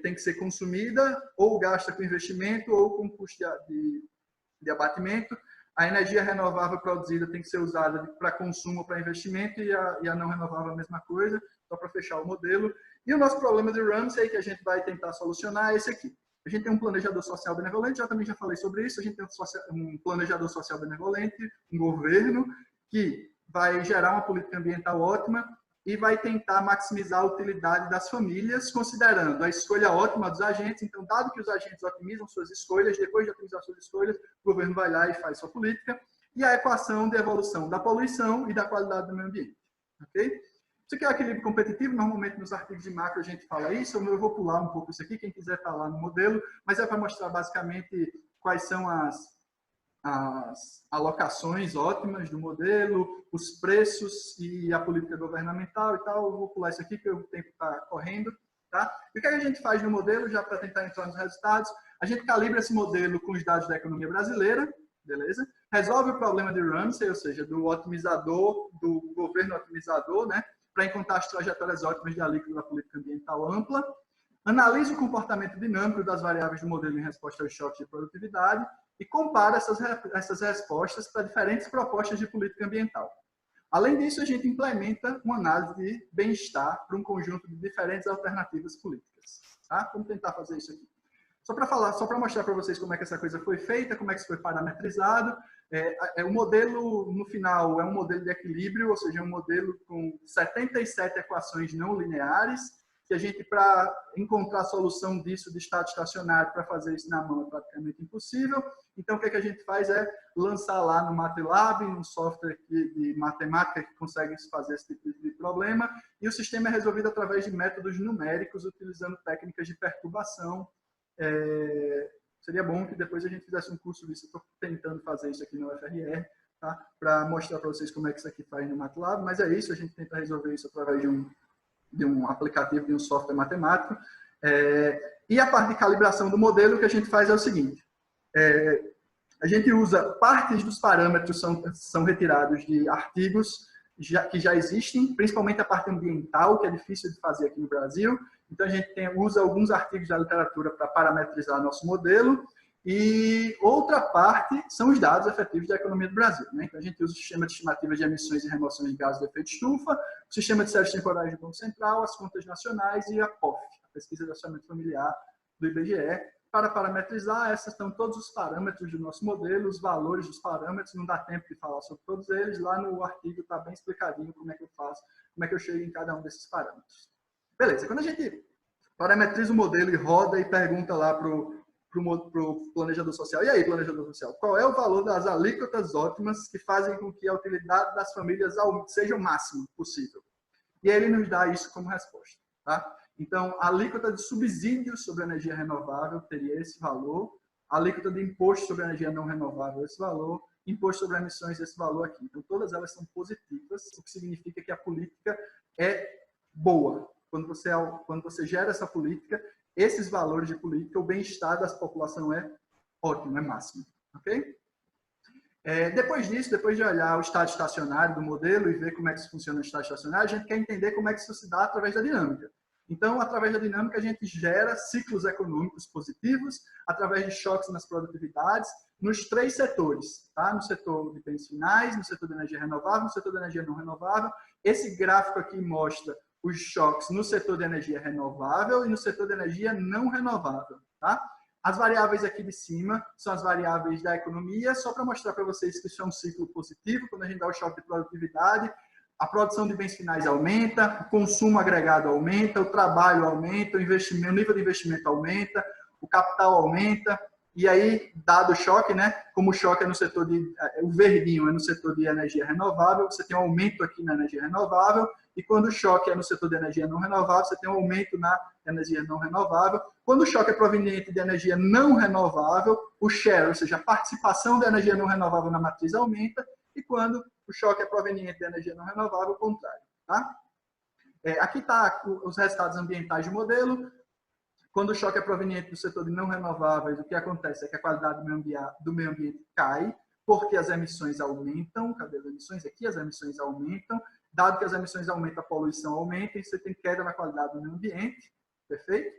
tem que ser consumida, ou gasta com investimento, ou com custo de abatimento. A energia renovável produzida tem que ser usada para consumo ou para investimento, e a não renovável a mesma coisa, só para fechar o modelo. E o nosso problema de Ramsey, que a gente vai tentar solucionar, é esse aqui. A gente tem um planejador social benevolente, já falei sobre isso, a gente tem um planejador social benevolente, um governo, que vai gerar uma política ambiental ótima e vai tentar maximizar a utilidade das famílias, considerando a escolha ótima dos agentes. Então, dado que os agentes otimizam suas escolhas, depois de otimizar suas escolhas, o governo vai lá e faz sua política, e a equação de evolução da poluição e da qualidade do meio ambiente. Ok? Isso aqui é o equilíbrio competitivo, normalmente nos artigos de macro a gente fala isso, eu vou pular um pouco isso aqui, quem quiser estar lá no modelo, mas é para mostrar basicamente quais são as alocações ótimas do modelo, os preços e a política governamental e tal. Eu vou pular isso aqui, porque o tempo está correndo. Tá? E o que a gente faz no modelo, já para tentar entrar nos resultados? A gente calibra esse modelo com os dados da economia brasileira, beleza? Resolve o problema de Ramsey, ou seja, do otimizador, do governo otimizador, né? Para encontrar as trajetórias ótimas de alíquota da política ambiental ampla. Analisa o comportamento dinâmico das variáveis do modelo em resposta aos choques de produtividade e compara essas respostas para diferentes propostas de política ambiental. Além disso, a gente implementa uma análise de bem-estar para um conjunto de diferentes alternativas políticas. Tá? Vamos tentar fazer isso aqui. Só para mostrar para vocês como é que essa coisa foi feita, como é que isso foi parametrizado. O modelo, no final, é um modelo de equilíbrio, ou seja, um modelo com 77 equações não lineares, que a gente, para encontrar a solução disso de estado estacionário, para fazer isso na mão é praticamente impossível. Então, o que a gente faz é lançar lá no MATLAB, um software de matemática que consegue fazer esse tipo de problema, e o sistema é resolvido através de métodos numéricos, utilizando técnicas de perturbação. Seria bom que depois a gente fizesse um curso disso. Estou tentando fazer isso aqui no UFRR, tá? Para mostrar para vocês como é que isso aqui faz no MATLAB, mas é isso, a gente tenta resolver isso através de um aplicativo, de um software matemático. E a parte de calibração do modelo, o que a gente faz é o seguinte. A gente usa partes dos parâmetros são retirados de artigos que já existem, principalmente a parte ambiental, que é difícil de fazer aqui no Brasil. Então, a gente usa alguns artigos da literatura para parametrizar nosso modelo. E outra parte são os dados efetivos da economia do Brasil. Né? Então, a gente usa o sistema de estimativa de emissões e remoções de gases de efeito de estufa, o sistema de séries temporais do Banco Central, as contas nacionais e a POF, a pesquisa de orçamento familiar do IBGE, para parametrizar. Esses estão todos os parâmetros do nosso modelo, os valores dos parâmetros, não dá tempo de falar sobre todos eles, lá no artigo está bem explicadinho como é que eu faço, como é que eu chego em cada um desses parâmetros. Beleza, quando a gente parametriza o modelo e roda e pergunta lá para o planejador social, e aí, planejador social, qual é o valor das alíquotas ótimas que fazem com que a utilidade das famílias seja o máximo possível? E aí ele nos dá isso como resposta. Tá? Então, a alíquota de subsídios sobre a energia renovável teria esse valor, a alíquota de imposto sobre a energia não renovável esse valor, imposto sobre emissões esse valor aqui. Então, todas elas são positivas, o que significa que a política é boa. Quando você gera essa política, esses valores de política, o bem-estar da população é ótimo, é máximo. Ok? Depois disso, depois de olhar o estado estacionário do modelo e ver como é que isso funciona no estado estacionário, a gente quer entender como é que isso se dá através da dinâmica. Então, através da dinâmica, a gente gera ciclos econômicos positivos, através de choques nas produtividades, nos 3 setores, tá? No setor de bens finais, no setor de energia renovável, no setor de energia não renovável. Esse gráfico aqui mostra os choques no setor de energia renovável e no setor de energia não renovável, tá? As variáveis aqui de cima são as variáveis da economia, só para mostrar para vocês que isso é um ciclo positivo. Quando a gente dá o choque de produtividade, a produção de bens finais aumenta, o consumo agregado aumenta, o trabalho aumenta, o nível de investimento aumenta, o capital aumenta. E aí, dado o choque, né? Como o choque é no setor o verdinho é no setor de energia renovável, você tem um aumento aqui na energia renovável, e quando o choque é no setor de energia não renovável, você tem um aumento na energia não renovável. Quando o choque é proveniente de energia não renovável, o share, ou seja, a participação da energia não renovável na matriz aumenta, e quando o choque é proveniente da energia não renovável, o contrário. Tá? Aqui está os resultados ambientais do modelo. Quando o choque é proveniente do setor de não renováveis, o que acontece é que a qualidade do meio ambiente cai, porque as emissões aumentam. Cadê as emissões? Aqui as emissões aumentam. Dado que as emissões aumentam, a poluição aumenta, e você tem queda na qualidade do meio ambiente. Perfeito?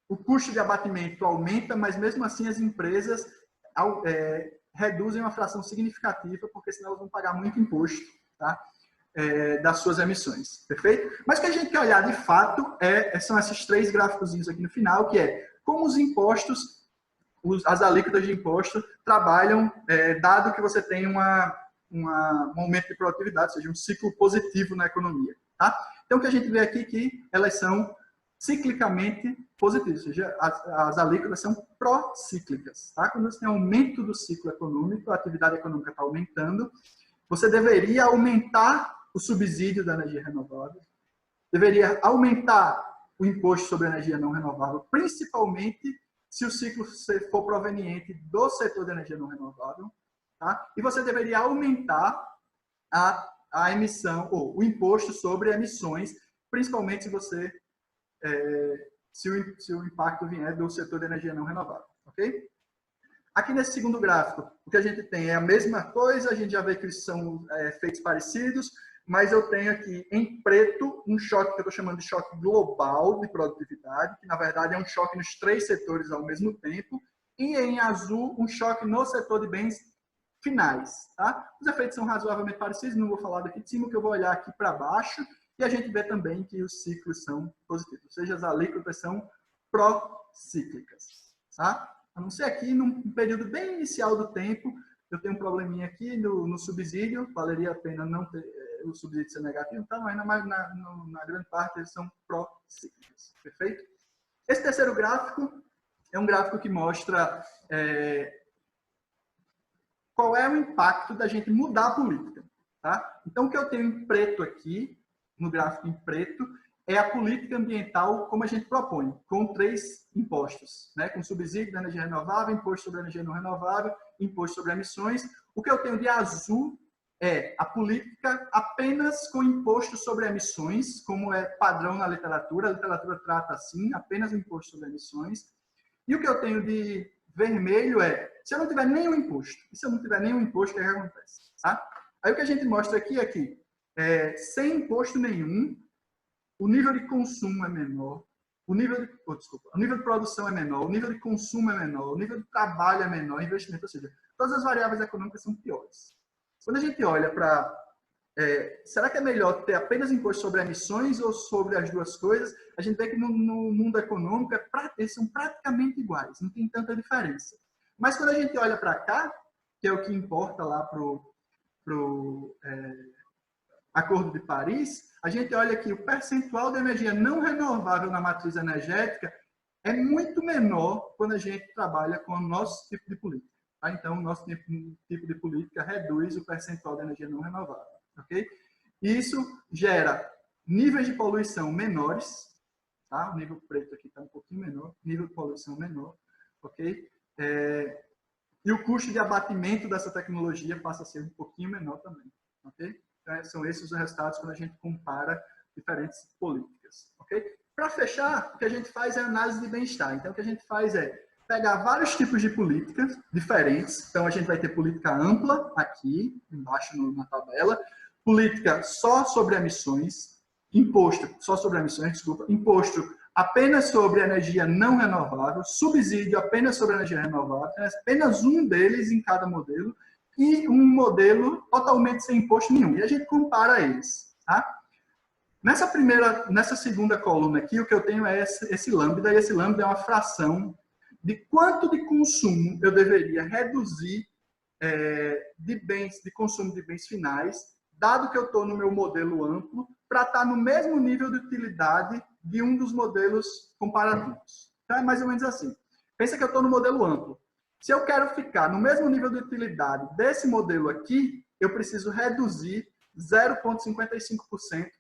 O custo de abatimento aumenta, mas mesmo assim as empresas reduzem uma fração significativa, porque senão elas vão pagar muito imposto, tá? Das suas emissões, perfeito? Mas o que a gente quer olhar de fato são esses 3 gráficos aqui no final, que é como os impostos, as alíquotas de imposto trabalham, dado que você tem um aumento de produtividade, ou seja, um ciclo positivo na economia, tá? Então, o que a gente vê aqui é que elas são ciclicamente positivas, ou seja, as alíquotas são procíclicas, tá? Quando você tem aumento do ciclo econômico, a atividade econômica está aumentando, você deveria aumentar o subsídio da energia renovável, deveria aumentar o imposto sobre a energia não renovável, principalmente se o ciclo for proveniente do setor de energia não renovável, tá? E você deveria aumentar a emissão, ou o imposto sobre emissões, principalmente se você se o impacto vier do setor de energia não renovável, ok? Aqui nesse segundo gráfico, o que a gente tem é a mesma coisa, a gente já vê que são efeitos parecidos, mas eu tenho aqui em preto um choque que eu estou chamando de choque global de produtividade, que na verdade é um choque nos 3 setores ao mesmo tempo, e em azul um choque no setor de bens finais. Tá? Os efeitos são razoavelmente parecidos, não vou falar daqui de cima, que eu vou olhar aqui para baixo, e a gente vê também que os ciclos são positivos, ou seja, as alíquotas são procíclicas. Tá? A não ser aqui, num período bem inicial do tempo, eu tenho um probleminha aqui no subsídio, valeria a pena não ter o subsídio ser negativo, tá? Mas na grande parte eles são procíclicos. Perfeito? Esse terceiro gráfico é um gráfico que mostra qual é o impacto da gente mudar a política. Tá? Então, o que eu tenho em preto aqui, no gráfico em preto, é a política ambiental como a gente propõe, com 3 impostos, né? Com subsídio da energia renovável, imposto sobre a energia não renovável, imposto sobre emissões. O que eu tenho de azul é a política apenas com imposto sobre emissões, como é padrão na literatura. A literatura trata assim, apenas o imposto sobre emissões. E o que eu tenho de vermelho é, se eu não tiver nenhum imposto, e se eu não tiver nenhum imposto, o que acontece? Tá? Aí o que a gente mostra aqui é que, sem imposto nenhum, o nível de consumo é menor, o nível de produção é menor, o nível de consumo é menor, o nível de trabalho é menor, investimento, ou seja, todas as variáveis econômicas são piores. Quando a gente olha para, será que é melhor ter apenas imposto sobre emissões ou sobre as duas coisas? A gente vê que no mundo econômico eles são praticamente iguais, não tem tanta diferença. Mas quando a gente olha para cá, que é o que importa lá para o Acordo de Paris, a gente olha que o percentual de energia não renovável na matriz energética é muito menor quando a gente trabalha com o nosso tipo de política. Tá? Então, o nosso tipo de política reduz o percentual de energia não renovável. Okay? Isso gera níveis de poluição menores. Tá? O nível preto aqui está um pouquinho menor. Nível de poluição menor. Okay? E o custo de abatimento dessa tecnologia passa a ser um pouquinho menor também. Okay? Então, são esses os resultados quando a gente compara diferentes políticas. Okay? Para fechar, o que a gente faz é análise de bem-estar. Então, o que a gente faz é pegar vários tipos de políticas diferentes. Então, a gente vai ter política ampla aqui, embaixo na tabela. Política só sobre emissões. Imposto só sobre emissões, desculpa. Imposto apenas sobre energia não renovável. Subsídio apenas sobre energia renovável. Apenas um deles em cada modelo. E um modelo totalmente sem imposto nenhum. E a gente compara eles. Tá? Nessa segunda coluna aqui, o que eu tenho é esse lambda. E esse lambda é uma fração de quanto de consumo eu deveria reduzir de consumo de bens finais, dado que eu estou no meu modelo amplo, para estar no mesmo nível de utilidade de um dos modelos comparativos. Então, é mais ou menos assim. Pensa que eu estou no modelo amplo. Se eu quero ficar no mesmo nível de utilidade desse modelo aqui, eu preciso reduzir 0,55%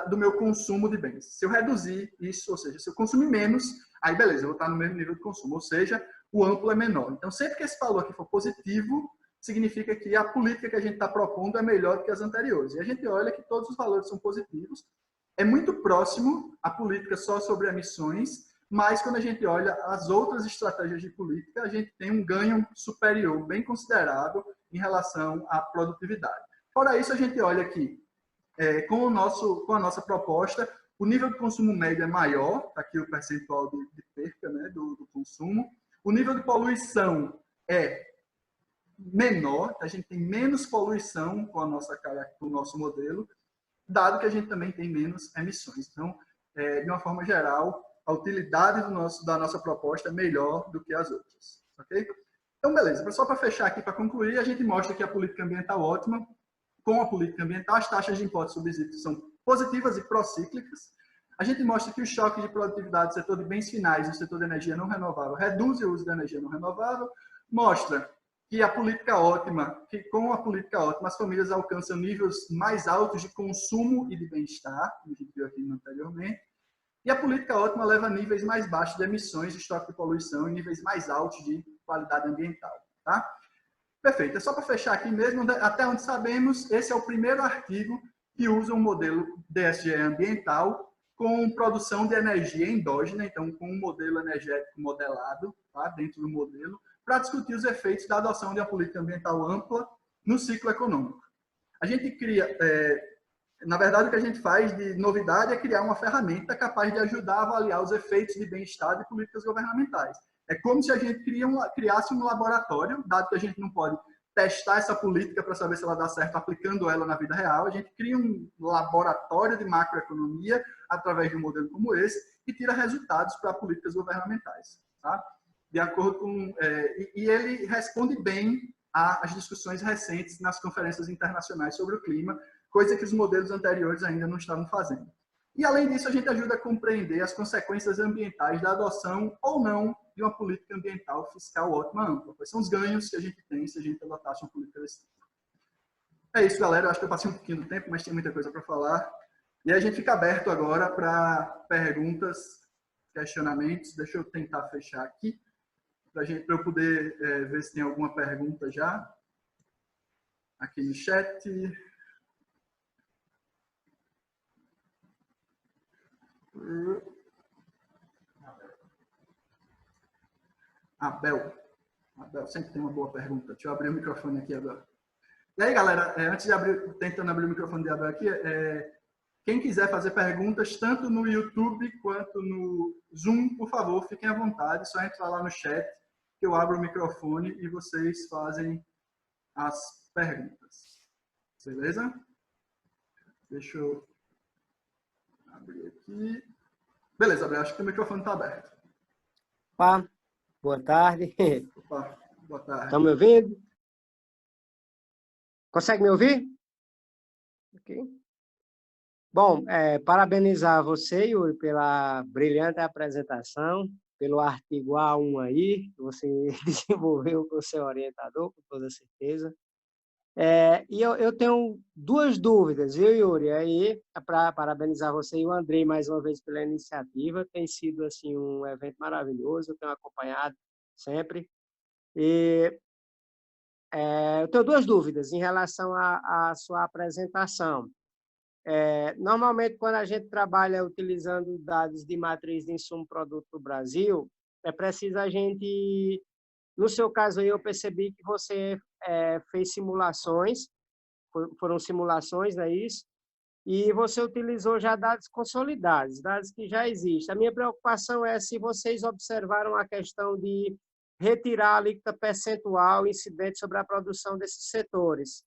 do meu consumo de bens. Se eu reduzir isso, ou seja, se eu consumir menos, aí beleza, eu vou estar no mesmo nível de consumo, ou seja, o amplo é menor. Então, sempre que esse valor aqui for positivo, significa que a política que a gente está propondo é melhor do que as anteriores. E a gente olha que todos os valores são positivos, é muito próximo a política só sobre emissões, mas quando a gente olha as outras estratégias de política, a gente tem um ganho superior, bem considerável, em relação à produtividade. Fora isso, a gente olha aqui, com a nossa proposta, o nível de consumo médio é maior, está aqui o percentual de perca, né, do consumo. O nível de poluição é menor, a gente tem menos poluição com o nosso modelo, dado que a gente também tem menos emissões. Então, de uma forma geral, a utilidade da nossa proposta é melhor do que as outras. Ok? Então, beleza. Só para fechar aqui, para concluir, a gente mostra que a política ambiental ótima, com a política ambiental, as taxas de impostos subsídios são positivas e procíclicas. A gente mostra que o choque de produtividade do setor de bens finais e do setor de energia não renovável reduz o uso da energia não renovável. Mostra que com a política ótima as famílias alcançam níveis mais altos de consumo e de bem-estar, como a gente viu aqui anteriormente, e a política ótima leva a níveis mais baixos de emissões, de estoque de poluição e níveis mais altos de qualidade ambiental. Tá? Perfeito. É só para fechar aqui mesmo, até onde sabemos, esse é o primeiro artigo que usa um modelo DSGE ambiental com produção de energia endógena, então com um modelo energético modelado, tá, dentro do modelo, para discutir os efeitos da adoção de uma política ambiental ampla no ciclo econômico. A gente cria, na verdade, o que a gente faz de novidade é criar uma ferramenta capaz de ajudar a avaliar os efeitos de bem-estar de políticas governamentais. É como se a gente criasse um laboratório, dado que a gente não pode testar essa política para saber se ela dá certo aplicando ela na vida real, a gente cria um laboratório de macroeconomia através de um modelo como esse e tira resultados para políticas governamentais. Tá? De acordo com, e ele responde bem às discussões recentes nas conferências internacionais sobre o clima, coisa que os modelos anteriores ainda não estavam fazendo. E, além disso, a gente ajuda a compreender as consequências ambientais da adoção ou não de uma política ambiental fiscal ótima ampla. Quais são os ganhos que a gente tem se a gente adotasse uma política desse tipo. É isso, galera. Eu acho que eu passei um pouquinho do tempo, mas tem muita coisa para falar. E a gente fica aberto agora para perguntas, questionamentos. Deixa eu tentar fechar aqui, para eu poder ver se tem alguma pergunta já. Aqui no chat. Abel sempre tem uma boa pergunta. Deixa eu abrir o microfone aqui agora. E aí, galera, antes de tentando abrir o microfone de Abel aqui, quem quiser fazer perguntas, tanto no YouTube quanto no Zoom, por favor, fiquem à vontade. Só entrar lá no chat, que eu abro o microfone e vocês fazem as perguntas. Beleza? Deixa eu abrir aqui. Beleza, Abel, acho que o microfone está aberto. Opa, boa tarde. Opa, boa tarde. Estão me ouvindo? Consegue me ouvir? Ok. Bom, parabenizar você, Yuri, pela brilhante apresentação, pelo artigo A1 aí, que você desenvolveu com o seu orientador, com toda certeza. E eu tenho duas dúvidas, viu, Yuri? Aí, para parabenizar você e o Andrei mais uma vez pela iniciativa, tem sido assim um evento maravilhoso, eu tenho acompanhado sempre. E eu tenho duas dúvidas em relação à sua apresentação. Normalmente, quando a gente trabalha utilizando dados de matriz de insumo produto do Brasil, é preciso a gente... No seu caso, aí, eu percebi que você fez simulações, foram simulações, não é isso? E você utilizou já dados consolidados, dados que já existem. A minha preocupação é se vocês observaram a questão de retirar a alíquota percentual incidente sobre a produção desses setores,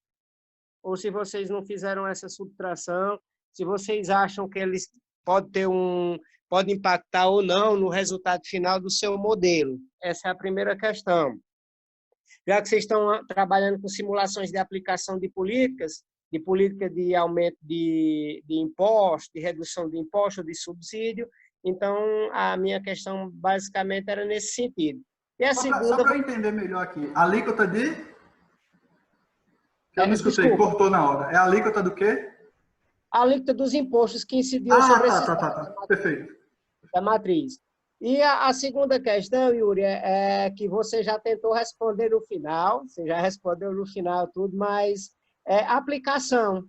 ou se vocês não fizeram essa subtração, se vocês acham que eles pode impactar ou não no resultado final do seu modelo. Essa é a primeira questão. Já que vocês estão trabalhando com simulações de aplicação de políticas, de política de aumento de imposto, de redução de imposto, de subsídio, então a minha questão basicamente era nesse sentido. E a segunda... Só para eu entender melhor aqui, a alíquota de... Eu não escutei, desculpa. Cortou na hora. É a alíquota do quê? A alíquota dos impostos que incidiam sobre esse... Tá. Perfeito. Da matriz. E a segunda questão, Yuri, é que você já tentou responder no final, você já respondeu no final tudo, mas a aplicação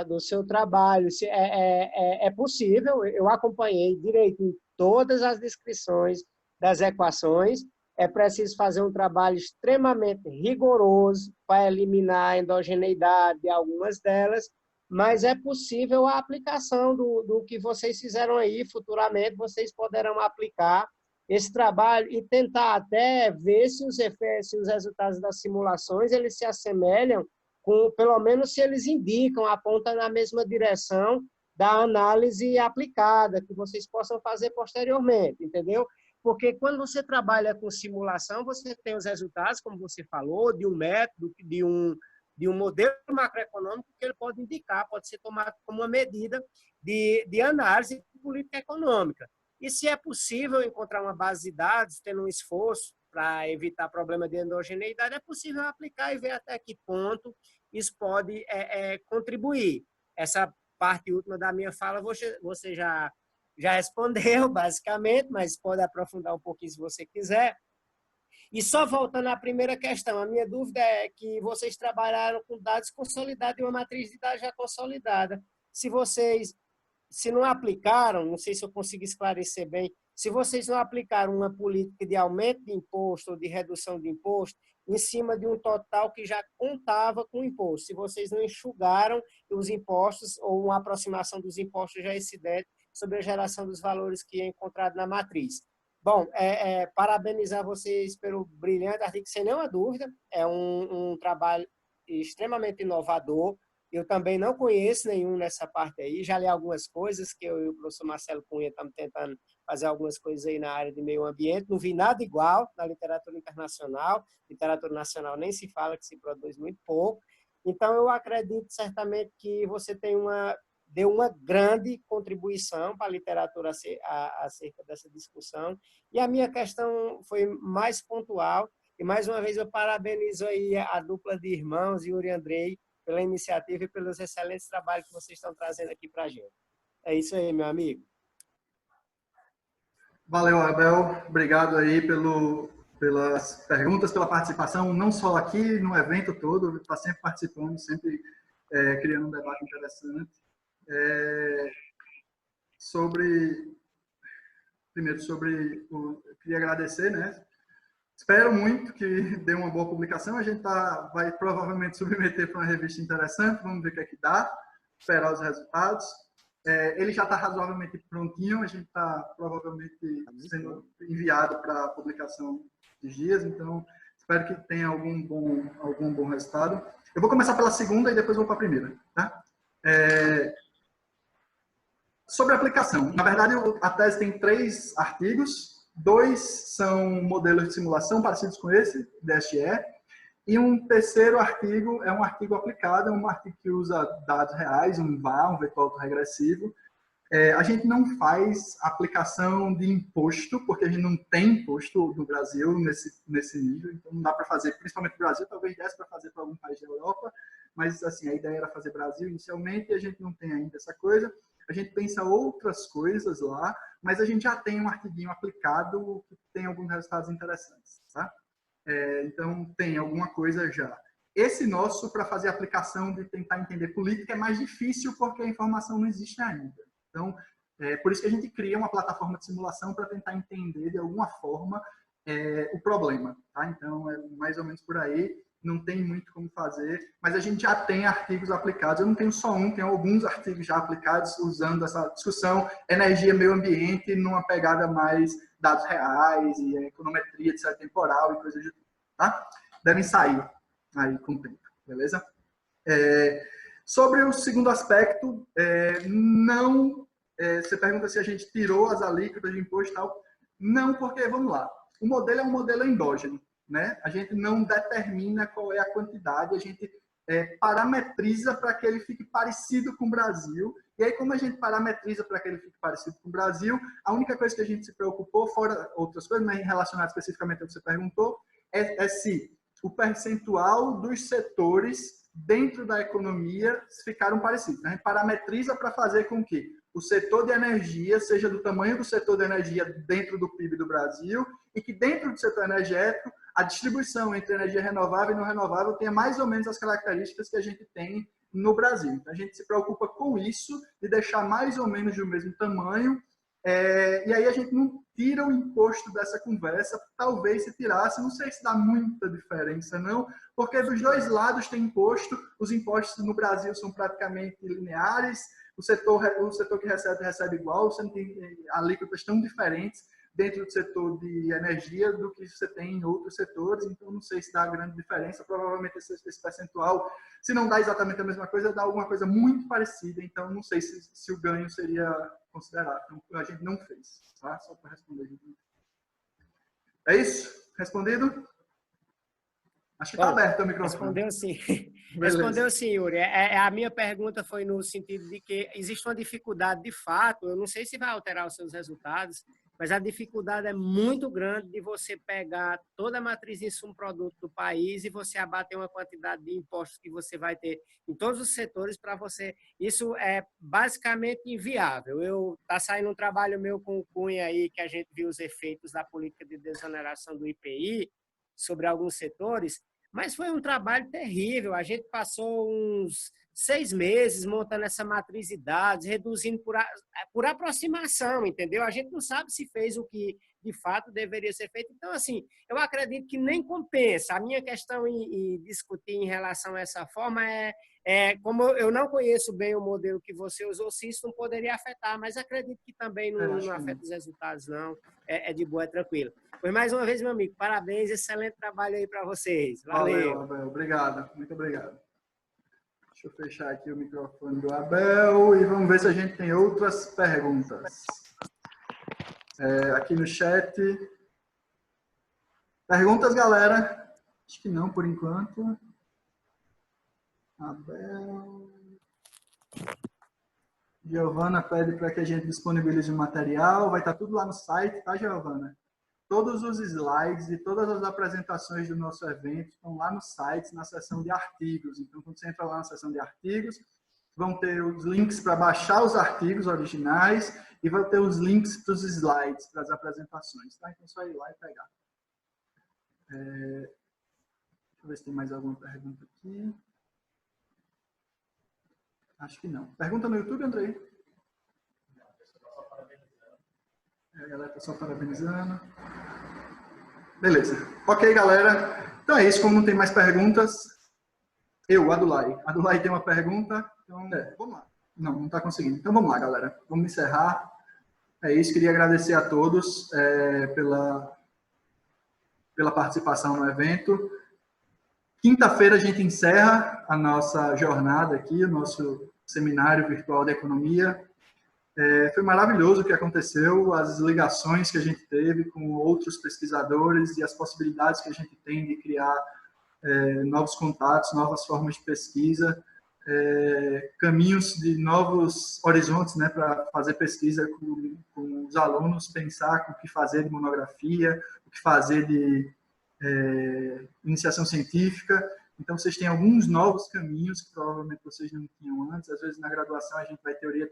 do seu trabalho é possível, eu acompanhei direito todas as descrições das equações, é preciso fazer um trabalho extremamente rigoroso para eliminar a endogeneidade de algumas delas, mas é possível a aplicação do que vocês fizeram aí, futuramente vocês poderão aplicar esse trabalho e tentar até ver se os resultados das simulações eles se assemelham, pelo menos se eles indicam, apontam na mesma direção da análise aplicada, que vocês possam fazer posteriormente, entendeu? Porque quando você trabalha com simulação, você tem os resultados, como você falou, de um método, de um modelo macroeconômico que ele pode indicar, pode ser tomado como uma medida de análise de política econômica. E se é possível encontrar uma base de dados, tendo um esforço para evitar problema de endogeneidade, é possível aplicar e ver até que ponto isso pode contribuir. Essa parte última da minha fala você já respondeu, basicamente, mas pode aprofundar um pouquinho se você quiser. E só voltando à primeira questão, a minha dúvida é que vocês trabalharam com dados consolidados e uma matriz de dados já consolidada. Se não aplicaram, não sei se eu consigo esclarecer bem, se vocês não aplicaram uma política de aumento de imposto ou de redução de imposto em cima de um total que já contava com o imposto, se vocês não enxugaram os impostos ou uma aproximação dos impostos já excedentes sobre a geração dos valores que é encontrado na matriz. Bom, parabenizar vocês pelo brilhante artigo, sem nenhuma dúvida, é um trabalho extremamente inovador. Eu também não conheço nenhum nessa parte aí, já li algumas coisas, que eu e o professor Marcelo Cunha estamos tentando fazer algumas coisas aí na área de meio ambiente, não vi nada igual na literatura internacional, literatura nacional nem se fala, que se produz muito pouco, então eu acredito certamente que você deu uma grande contribuição para a literatura acerca dessa discussão, e a minha questão foi mais pontual, e mais uma vez eu parabenizo aí a dupla de irmãos, Yuri e Andrei, pela iniciativa e pelos excelentes trabalhos que vocês estão trazendo aqui para a gente. É isso aí, meu amigo. Valeu, Abel. Obrigado aí pelas perguntas, pela participação, não só aqui no evento todo, está sempre participando, sempre criando um debate interessante. Eu queria agradecer, né? Espero muito que dê uma boa publicação. A gente vai provavelmente submeter para uma revista interessante. Vamos ver o que é que dá. Esperar os resultados. Ele já está razoavelmente prontinho. A gente está provavelmente sendo enviado para publicação esses dias. Então, espero que tenha algum bom resultado. Eu vou começar pela segunda e depois vou para a primeira. Tá? Sobre a aplicação. Na verdade, a tese tem 3 artigos. 2 são modelos de simulação parecidos com esse, DSE, e um terceiro artigo é um artigo aplicado, é um artigo que usa dados reais, um VAR, um vetor autoregressivo. A gente não faz aplicação de imposto, porque a gente não tem imposto no Brasil nesse nível, então não dá para fazer, principalmente no Brasil, talvez desse para fazer para algum país da Europa, mas assim, a ideia era fazer Brasil inicialmente e a gente não tem ainda essa coisa. A gente pensa outras coisas lá, mas a gente já tem um artiguinho aplicado que tem alguns resultados interessantes, tá? Então, tem alguma coisa já. Esse nosso, para fazer aplicação de tentar entender política, é mais difícil porque a informação não existe ainda. Então, por isso que a gente cria uma plataforma de simulação para tentar entender, de alguma forma, o problema, tá? Então, é mais ou menos por aí. Não tem muito como fazer, mas a gente já tem artigos aplicados. Eu não tenho só um, tenho alguns artigos já aplicados usando essa discussão energia, meio ambiente, numa pegada mais dados reais e econometria de série temporal e coisas do tipo, tá? Devem sair aí com o tempo, beleza? Sobre o segundo aspecto, você pergunta se a gente tirou as alíquotas de imposto e tal. Não, porque, vamos lá, o modelo é um modelo endógeno. Né? A gente não determina qual é a quantidade, a gente parametriza para que ele fique parecido com o Brasil. E aí, como a gente parametriza para que ele fique parecido com o Brasil, a única coisa que a gente se preocupou, fora outras coisas, mas relacionadas especificamente ao que você perguntou, é se o percentual dos setores dentro da economia ficaram parecidos. A gente parametriza para fazer com que o setor de energia seja do tamanho do setor de energia dentro do PIB do Brasil e que dentro do setor energético a distribuição entre energia renovável e não renovável tenha mais ou menos as características que a gente tem no Brasil. Então, a gente se preocupa com isso, de deixar mais ou menos do mesmo tamanho, e aí a gente não tira o imposto dessa conversa, talvez se tirasse, não sei se dá muita diferença não, porque dos dois lados tem imposto, os impostos no Brasil são praticamente lineares, o setor que recebe igual, você não tem alíquotas tão diferentes dentro do setor de energia do que você tem em outros setores, então não sei se dá grande diferença, provavelmente esse percentual, se não dá exatamente a mesma coisa, dá alguma coisa muito parecida, então não sei se o ganho seria considerável, então a gente não fez, tá? Só para responder. É isso? Respondido? Acho que está aberto o microfone. Respondeu sim. Respondeu sim, Yuri. A minha pergunta foi no sentido de que existe uma dificuldade de fato, eu não sei se vai alterar os seus resultados, mas a dificuldade é muito grande de você pegar toda a matriz de insumo-produto do país e você abater uma quantidade de impostos que você vai ter em todos os setores para você. Isso é basicamente inviável. Tá saindo um trabalho meu com o Cunha aí, que a gente viu os efeitos da política de desoneração do IPI sobre alguns setores, mas foi um trabalho terrível. A gente passou uns 6 meses montando essa matriz de dados, reduzindo por aproximação, entendeu? A gente não sabe se fez o que de fato deveria ser feito. Então, assim, eu acredito que nem compensa. A minha questão em discutir em relação a essa forma como eu não conheço bem o modelo que você usou, se isso não poderia afetar, mas acredito que também não afeta os resultados, não. É de boa, é tranquilo. Pois mais uma vez, meu amigo, parabéns, excelente trabalho aí para vocês. Valeu. Valeu, Abel. Obrigado, muito obrigado. Deixa eu fechar aqui o microfone do Abel e vamos ver se a gente tem outras perguntas. Aqui no chat. Perguntas, galera? Acho que não, por enquanto. Abel. Giovana pede para que a gente disponibilize o material. Vai estar tudo lá no site, tá, Giovana? Todos os slides e todas as apresentações do nosso evento estão lá no site, na seção de artigos. Então, quando você entra lá na seção de artigos, vão ter os links para baixar os artigos originais e vão ter os links para os slides, para as apresentações. Tá? Então, é só ir lá e pegar. Deixa eu ver se tem mais alguma pergunta aqui. Acho que não. Pergunta no YouTube, Andrei? A galera está só parabenizando. Beleza. Ok, galera. Então é isso. Como não tem mais perguntas, Adulai. Adulai tem uma pergunta. Então, vamos lá. Não está conseguindo. Então vamos lá, galera. Vamos encerrar. É isso. Queria agradecer a todos pela participação no evento. Quinta-feira a gente encerra a nossa jornada aqui, o nosso seminário virtual de economia. Foi maravilhoso o que aconteceu, as ligações que a gente teve com outros pesquisadores e as possibilidades que a gente tem de criar novos contatos, novas formas de pesquisa, caminhos de novos horizontes, né, para fazer pesquisa com os alunos, pensar o que fazer de monografia, o que fazer de iniciação científica. Então, vocês têm alguns novos caminhos que provavelmente vocês não tinham antes. Às vezes, na graduação, a gente vai teoria,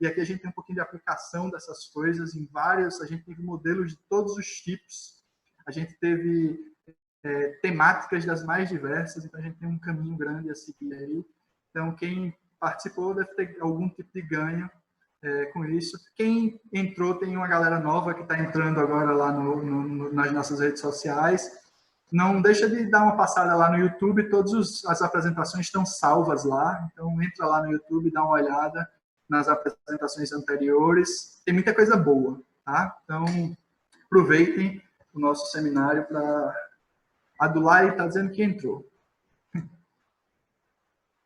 e aqui a gente tem um pouquinho de aplicação dessas coisas em vários. A gente teve modelos de todos os tipos, a gente teve temáticas das mais diversas, então a gente tem um caminho grande a seguir aí. Então, quem participou deve ter algum tipo de ganho com isso. Quem entrou, tem uma galera nova que está entrando agora lá nas nossas redes sociais. Não deixa de dar uma passada lá no YouTube, todas as apresentações estão salvas lá, então entra lá no YouTube, dá uma olhada nas apresentações anteriores, tem muita coisa boa, tá? Então, aproveitem o nosso seminário para... Adulai está dizendo que entrou.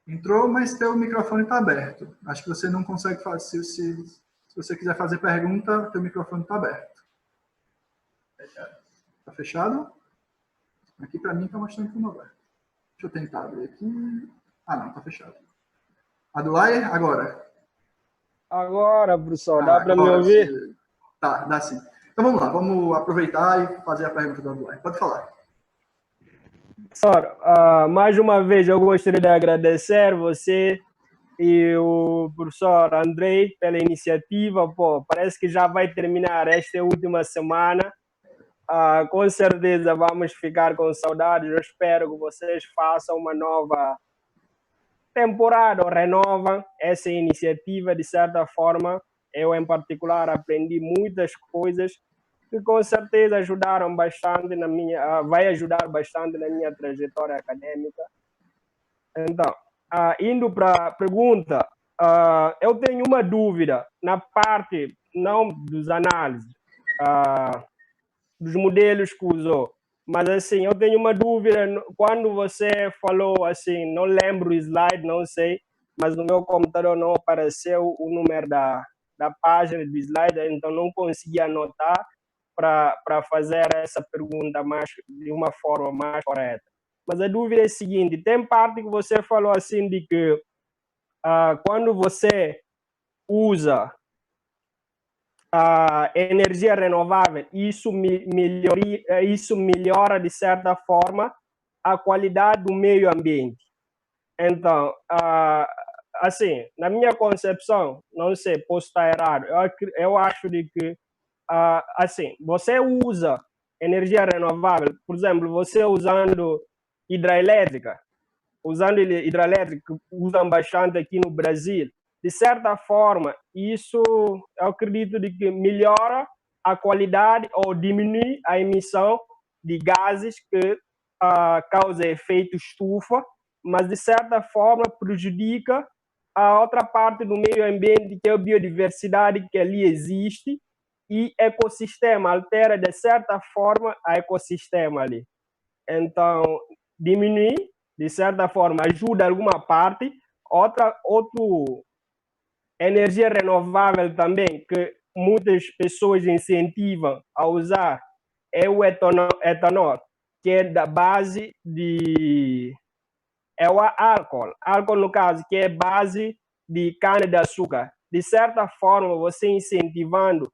Entrou, mas teu microfone está aberto. Acho que você não consegue fazer, se você quiser fazer pergunta, teu microfone está aberto. Está fechado? Aqui para mim está mostrando que não vai. Deixa eu tentar abrir aqui. Ah, não, está fechado. Adulai, agora. Agora, professor, dá para me ouvir? Tá, dá sim. Então vamos lá, vamos aproveitar e fazer a pergunta do Adulai. Pode falar. Professor, mais uma vez eu gostaria de agradecer você e o professor Andrei pela iniciativa. Pô, parece que já vai terminar esta última semana. Com certeza vamos ficar com saudades. Eu espero que vocês façam uma nova temporada ou renovam essa iniciativa. De certa forma, eu em particular aprendi muitas coisas que com certeza ajudaram bastante vai ajudar bastante na minha trajetória acadêmica. Então, indo para a pergunta, eu tenho uma dúvida na parte não dos análises, dos modelos que usou. Mas, assim, eu tenho uma dúvida. Quando você falou, assim, não lembro o slide, não sei, mas no meu computador não apareceu o número da página do slide, então não consegui anotar para fazer essa pergunta de uma forma mais correta. Mas a dúvida é a seguinte, tem parte que você falou, assim, de que quando você usa a energia renovável, isso melhora, de certa forma, a qualidade do meio ambiente. Então, assim, na minha concepção, não sei, posso estar errado, eu acho de que, assim, você usa energia renovável, por exemplo, você usando hidrelétrica, usam bastante aqui no Brasil, de certa forma, isso eu acredito de que melhora a qualidade ou diminui a emissão de gases que causam efeito estufa, mas de certa forma prejudica a outra parte do meio ambiente, que é a biodiversidade que ali existe, e ecossistema, altera de certa forma a ecossistema ali. Então, diminuir, de certa forma, ajuda alguma parte. Outro energia renovável também, que muitas pessoas incentivam a usar, é o etanol, que é da base de... é o álcool. Álcool, no caso, que é base de cana-de-açúcar. De certa forma, você incentivando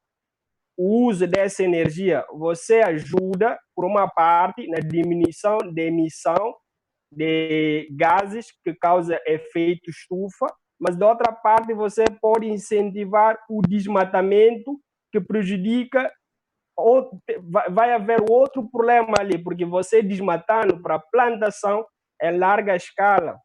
o uso dessa energia, você ajuda, por uma parte, na diminuição da emissão de gases que causam efeito estufa, mas, da outra parte, você pode incentivar o desmatamento, que prejudica, vai haver outro problema ali, porque você desmatando para plantação em larga escala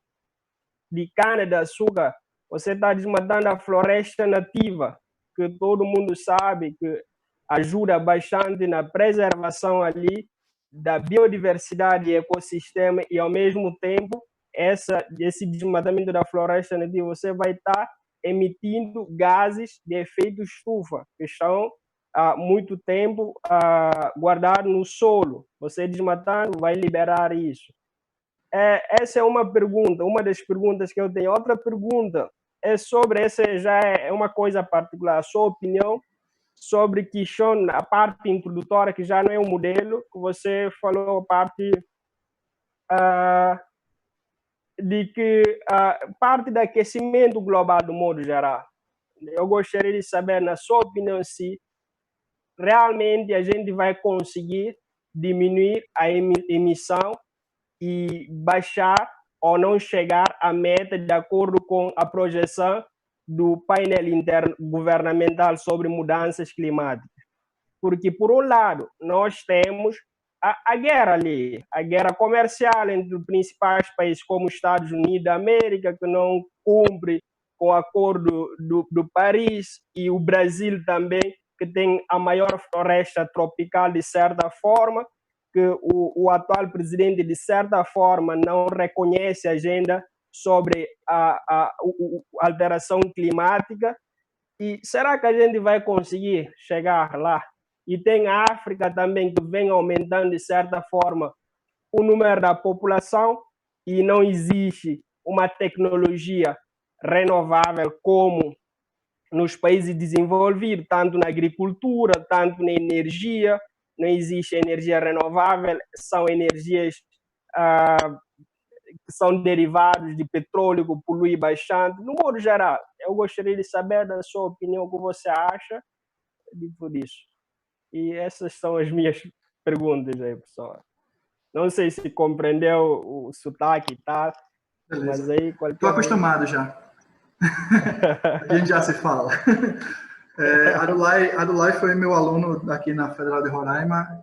de cana-de-açúcar, você está desmatando a floresta nativa, que todo mundo sabe que ajuda bastante na preservação ali da biodiversidade e ecossistema, e ao mesmo tempo esse desmatamento da floresta nativa, você vai estar emitindo gases de efeito estufa, que estão há muito tempo guardados no solo. Você desmatando vai liberar isso. Essa é uma pergunta, uma das perguntas que eu tenho. Outra pergunta é sobre, essa já é uma coisa particular, a sua opinião sobre questão, a parte introdutória, que já não é um modelo, que você falou, a parte de que parte do aquecimento global do modo geral. Eu gostaria de saber, na sua opinião, se realmente a gente vai conseguir diminuir a emissão e baixar ou não chegar à meta de acordo com a projeção do painel intergovernamental sobre mudanças climáticas. Porque, por um lado, nós temos a guerra ali, a guerra comercial entre os principais países como os Estados Unidos da América, que não cumpre com o acordo do Paris, e o Brasil também, que tem a maior floresta tropical, de certa forma, que o atual presidente, de certa forma, não reconhece a agenda sobre a alteração climática. E será que a gente vai conseguir chegar lá? E tem a África também, que vem aumentando, de certa forma, o número da população, e não existe uma tecnologia renovável como nos países desenvolvidos, tanto na agricultura, tanto na energia. Não existe energia renovável, são energias que são derivados de petróleo, que polui bastante. No modo geral, eu gostaria de saber da sua opinião, o que você acha de tudo isso. E essas são as minhas perguntas aí, pessoal. Não sei se compreendeu o sotaque e tal, beleza. Mas aí qualquer... Estou acostumado já. A gente já se fala. Adulai foi meu aluno aqui na Federal de Roraima.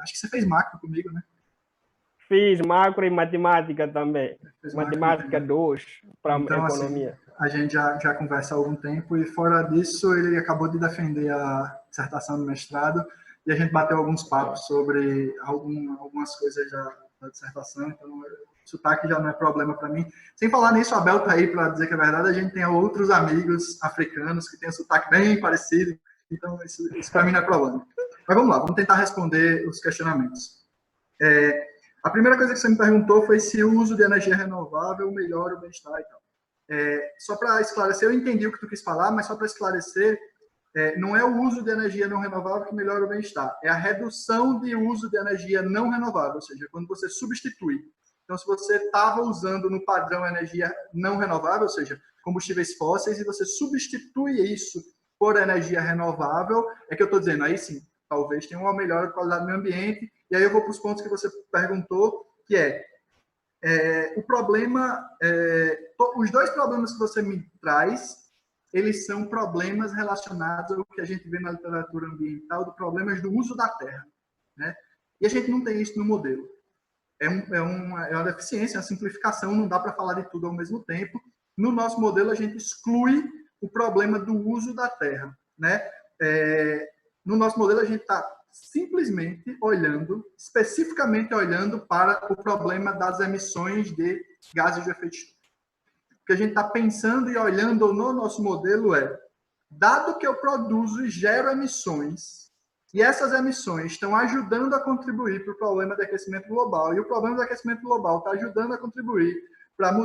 Acho que você fez macro comigo, né? Fiz macro e matemática também. Matemática 2 para então, economia. Assim, a gente já conversa há algum tempo, e fora disso ele acabou de defender a dissertação do mestrado, e a gente bateu alguns papos sobre algumas coisas da dissertação, então sotaque já não é problema para mim. Sem falar nisso, a Abel está aí para dizer que é verdade, a gente tem outros amigos africanos que têm sotaque bem parecido, então isso para mim não é problema. Mas vamos lá, vamos tentar responder os questionamentos. A primeira coisa que você me perguntou foi se o uso de energia renovável melhora o bem-estar e tal. Só para esclarecer, eu entendi o que tu quis falar, mas só para esclarecer, não é o uso de energia não renovável que melhora o bem-estar, é a redução de uso de energia não renovável, ou seja, quando você substitui. Então, se você estava usando no padrão energia não renovável, ou seja, combustíveis fósseis, e você substitui isso por energia renovável, é que eu estou dizendo, aí sim, talvez tenha uma melhora de qualidade do meio ambiente. E aí eu vou para os pontos que você perguntou, que o problema, os dois problemas que você me traz, eles são problemas relacionados ao que a gente vê na literatura ambiental, de problemas do uso da terra, né? E a gente não tem isso no modelo. É uma deficiência, uma simplificação, não dá para falar de tudo ao mesmo tempo. No nosso modelo, a gente exclui o problema do uso da terra, né? No nosso modelo, a gente está simplesmente olhando, especificamente olhando para o problema das emissões de gases de efeito estufa. O que a gente está pensando e olhando no nosso modelo dado que eu produzo e gero emissões, e essas emissões estão ajudando a contribuir para o problema do aquecimento global, e o problema do aquecimento global está ajudando a contribuir para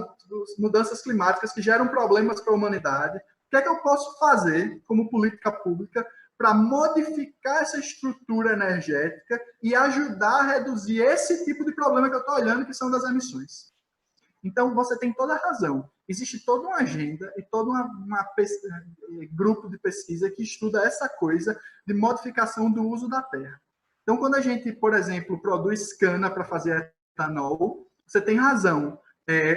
mudanças climáticas que geram problemas para a humanidade, o que é que eu posso fazer como política pública para modificar essa estrutura energética e ajudar a reduzir esse tipo de problema que eu estou olhando, que são das emissões. Então, você tem toda a razão. Existe toda uma agenda e todo grupo de pesquisa que estuda essa coisa de modificação do uso da terra. Então, quando a gente, por exemplo, produz cana para fazer etanol, você tem razão.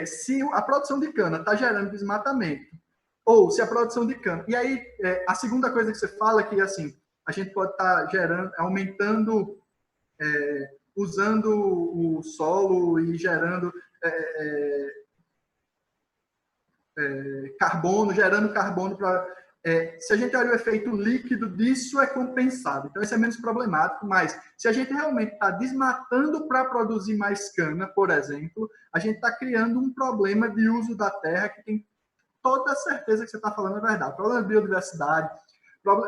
Se a produção de cana está gerando desmatamento, ou se a produção de cana... E aí, a segunda coisa que você fala é que, assim, a gente pode estar aumentando, usando o solo e gerando carbono, gerando carbono para... se a gente olha o efeito líquido disso, é compensado. Então, isso é menos problemático, mas se a gente realmente está desmatando para produzir mais cana, por exemplo, a gente está criando um problema de uso da terra que tem toda a certeza que você está falando é verdade. Problema de biodiversidade,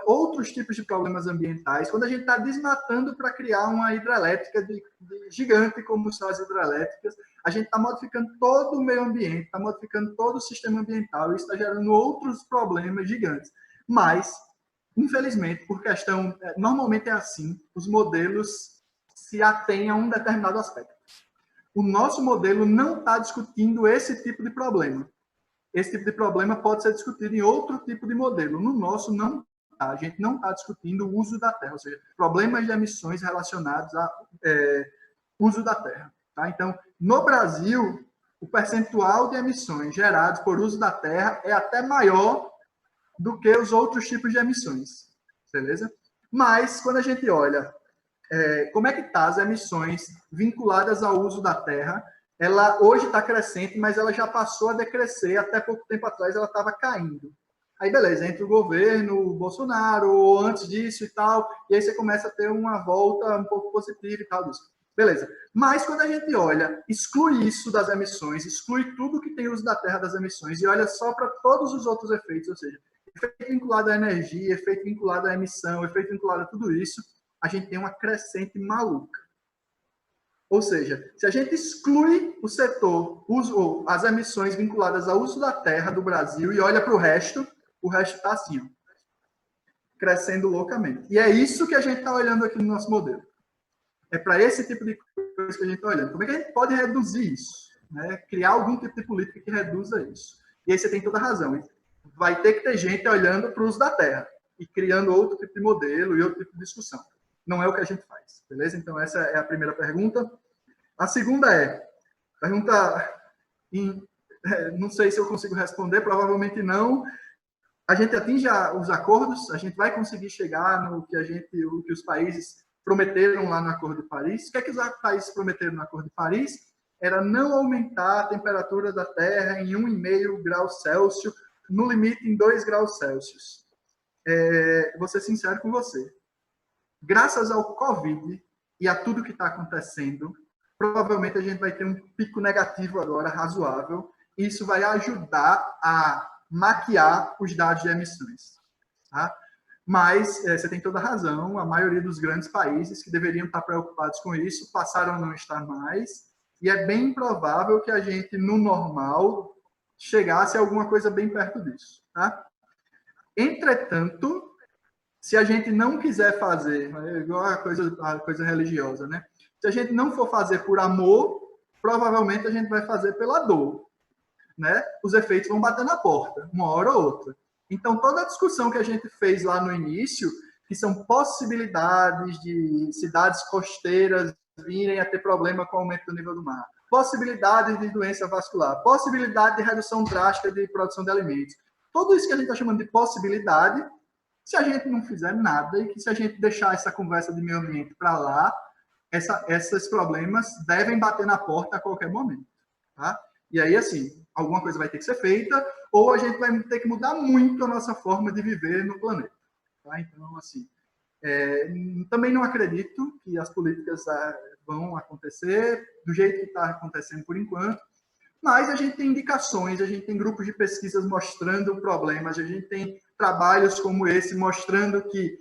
outros tipos de problemas ambientais. Quando a gente está desmatando para criar uma hidrelétrica gigante, como são as hidrelétricas, a gente está modificando todo o meio ambiente, está modificando todo o sistema ambiental e está gerando outros problemas gigantes. Mas, infelizmente, por questão... Normalmente é assim, os modelos se atêm a um determinado aspecto. O nosso modelo não está discutindo esse tipo de problema. Esse tipo de problema pode ser discutido em outro tipo de modelo. No nosso, não. A gente não está discutindo o uso da terra, ou seja, problemas de emissões relacionados ao uso da terra. Tá? Então, no Brasil, o percentual de emissões geradas por uso da terra é até maior do que os outros tipos de emissões. Beleza? Mas, quando a gente olha como é que estão as emissões vinculadas ao uso da terra, ela hoje está crescente, mas ela já passou a decrescer. Até pouco tempo atrás ela estava caindo. Aí, beleza, entra o governo, o Bolsonaro, ou antes disso e tal, e aí você começa a ter uma volta um pouco positiva e tal disso. Beleza. Mas quando a gente olha, exclui isso das emissões, exclui tudo que tem uso da terra das emissões e olha só para todos os outros efeitos, ou seja, efeito vinculado à energia, efeito vinculado à emissão, efeito vinculado a tudo isso, a gente tem uma crescente maluca. Ou seja, se a gente exclui o setor, as emissões vinculadas ao uso da terra do Brasil e olha para o resto está assim, ó, crescendo loucamente. E é isso que a gente está olhando aqui no nosso modelo. É para esse tipo de coisa que a gente está olhando. Como é que a gente pode reduzir isso? Né? Criar algum tipo de política que reduza isso. E aí você tem toda a razão. Vai ter que ter gente olhando para o uso da terra e criando outro tipo de modelo e outro tipo de discussão. Não é o que a gente faz, beleza? Então, essa é a primeira pergunta. A segunda não sei se eu consigo responder, provavelmente não. A gente atinge os acordos, a gente vai conseguir chegar no que os países prometeram lá no Acordo de Paris. O que é que os países prometeram no Acordo de Paris? Era não aumentar a temperatura da Terra em 1,5 graus Celsius, no limite em 2 graus Celsius. Vou ser sincero com você. Graças ao Covid e a tudo que está acontecendo, provavelmente a gente vai ter um pico negativo agora, razoável, e isso vai ajudar a maquiar os dados de emissões. Tá? Mas você tem toda a razão, a maioria dos grandes países que deveriam estar preocupados com isso passaram a não estar mais, e é bem provável que a gente, no normal, chegasse a alguma coisa bem perto disso. Tá? Entretanto, se a gente não quiser fazer, igual a coisa religiosa, né? Se a gente não for fazer por amor, provavelmente a gente vai fazer pela dor, né? Os efeitos vão bater na porta, uma hora ou outra. Então, toda a discussão que a gente fez lá no início, que são possibilidades de cidades costeiras virem a ter problema com o aumento do nível do mar, possibilidades de doença vascular, possibilidade de redução drástica de produção de alimentos. Tudo isso que a gente está chamando de possibilidade, se a gente não fizer nada e que se a gente deixar essa conversa de meio ambiente para lá, esses problemas devem bater na porta a qualquer momento. Tá? E aí, assim, alguma coisa vai ter que ser feita, ou a gente vai ter que mudar muito a nossa forma de viver no planeta. Tá? Então, assim, também não acredito que as políticas vão acontecer do jeito que está acontecendo por enquanto, mas a gente tem indicações, a gente tem grupos de pesquisas mostrando problemas, a gente tem trabalhos como esse mostrando que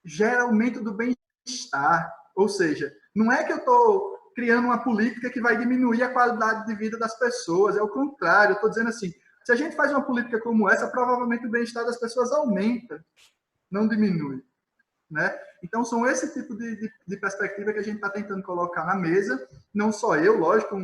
gera aumento do bem-estar, ou seja, não é que eu estou criando uma política que vai diminuir a qualidade de vida das pessoas, é o contrário, eu estou dizendo assim, se a gente faz uma política como essa, provavelmente o bem-estar das pessoas aumenta, não diminui. Né? Então, são esse tipo de perspectiva que a gente está tentando colocar na mesa, não só eu, lógico,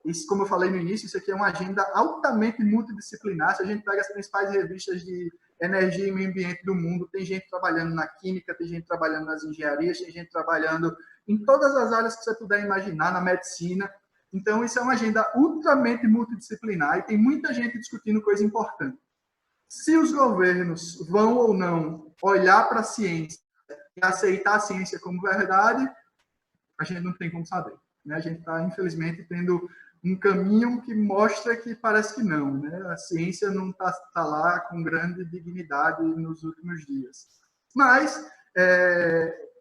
isso, como eu falei no início, isso aqui é uma agenda altamente multidisciplinar, se a gente pega as principais revistas de energia e meio ambiente do mundo, tem gente trabalhando na química, tem gente trabalhando nas engenharias, tem gente trabalhando em todas as áreas que você puder imaginar, na medicina. Então, isso é uma agenda ultramente multidisciplinar e tem muita gente discutindo coisa importante. Se os governos vão ou não olhar para a ciência e aceitar a ciência como verdade, a gente não tem como saber. Né? A gente está, infelizmente, tendo um caminho que mostra que parece que não. Né? A ciência não está lá com grande dignidade nos últimos dias. Mas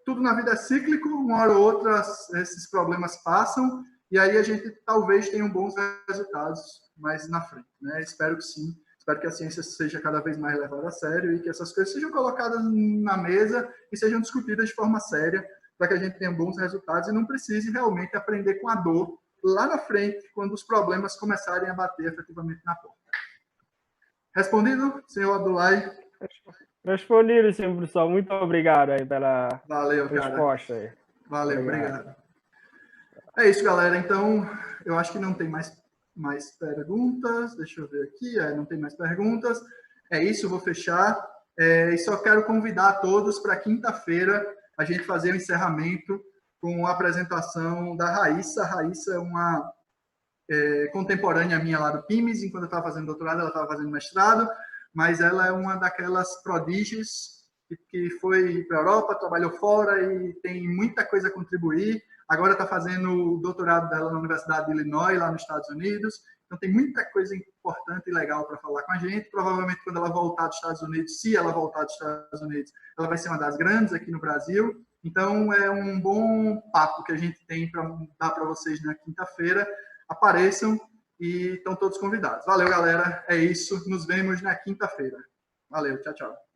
tudo na vida é cíclico, uma hora ou outra esses problemas passam, e aí a gente talvez tenha bons resultados mais na frente. Né? Espero que sim. Espero que a ciência seja cada vez mais levada a sério e que essas coisas sejam colocadas na mesa e sejam discutidas de forma séria para que a gente tenha bons resultados e não precise realmente aprender com a dor lá na frente, quando os problemas começarem a bater efetivamente na porta. Respondido, senhor Abdullah? Respondido, senhor professor. Muito obrigado aí pela resposta. Aí. Valeu, obrigado. É isso, galera. Então, eu acho que não tem mais perguntas. Deixa eu ver aqui. Não tem mais perguntas. É isso, eu vou fechar. E só quero convidar a todos para quinta-feira a gente fazer o encerramento com a apresentação da Raíssa. A Raíssa é uma contemporânea minha lá do PIMES. Enquanto eu estava fazendo doutorado, ela estava fazendo mestrado. Mas ela é uma daquelas prodígios que foi para a Europa, trabalhou fora e tem muita coisa a contribuir. Agora está fazendo o doutorado dela na Universidade de Illinois, lá nos Estados Unidos. Então, tem muita coisa importante e legal para falar com a gente. Provavelmente, quando ela voltar dos Estados Unidos, se ela voltar dos Estados Unidos, ela vai ser uma das grandes aqui no Brasil. Então, é um bom papo que a gente tem para dar para vocês na quinta-feira. Apareçam e estão todos convidados. Valeu, galera. É isso. Nos vemos na quinta-feira. Valeu. Tchau, tchau.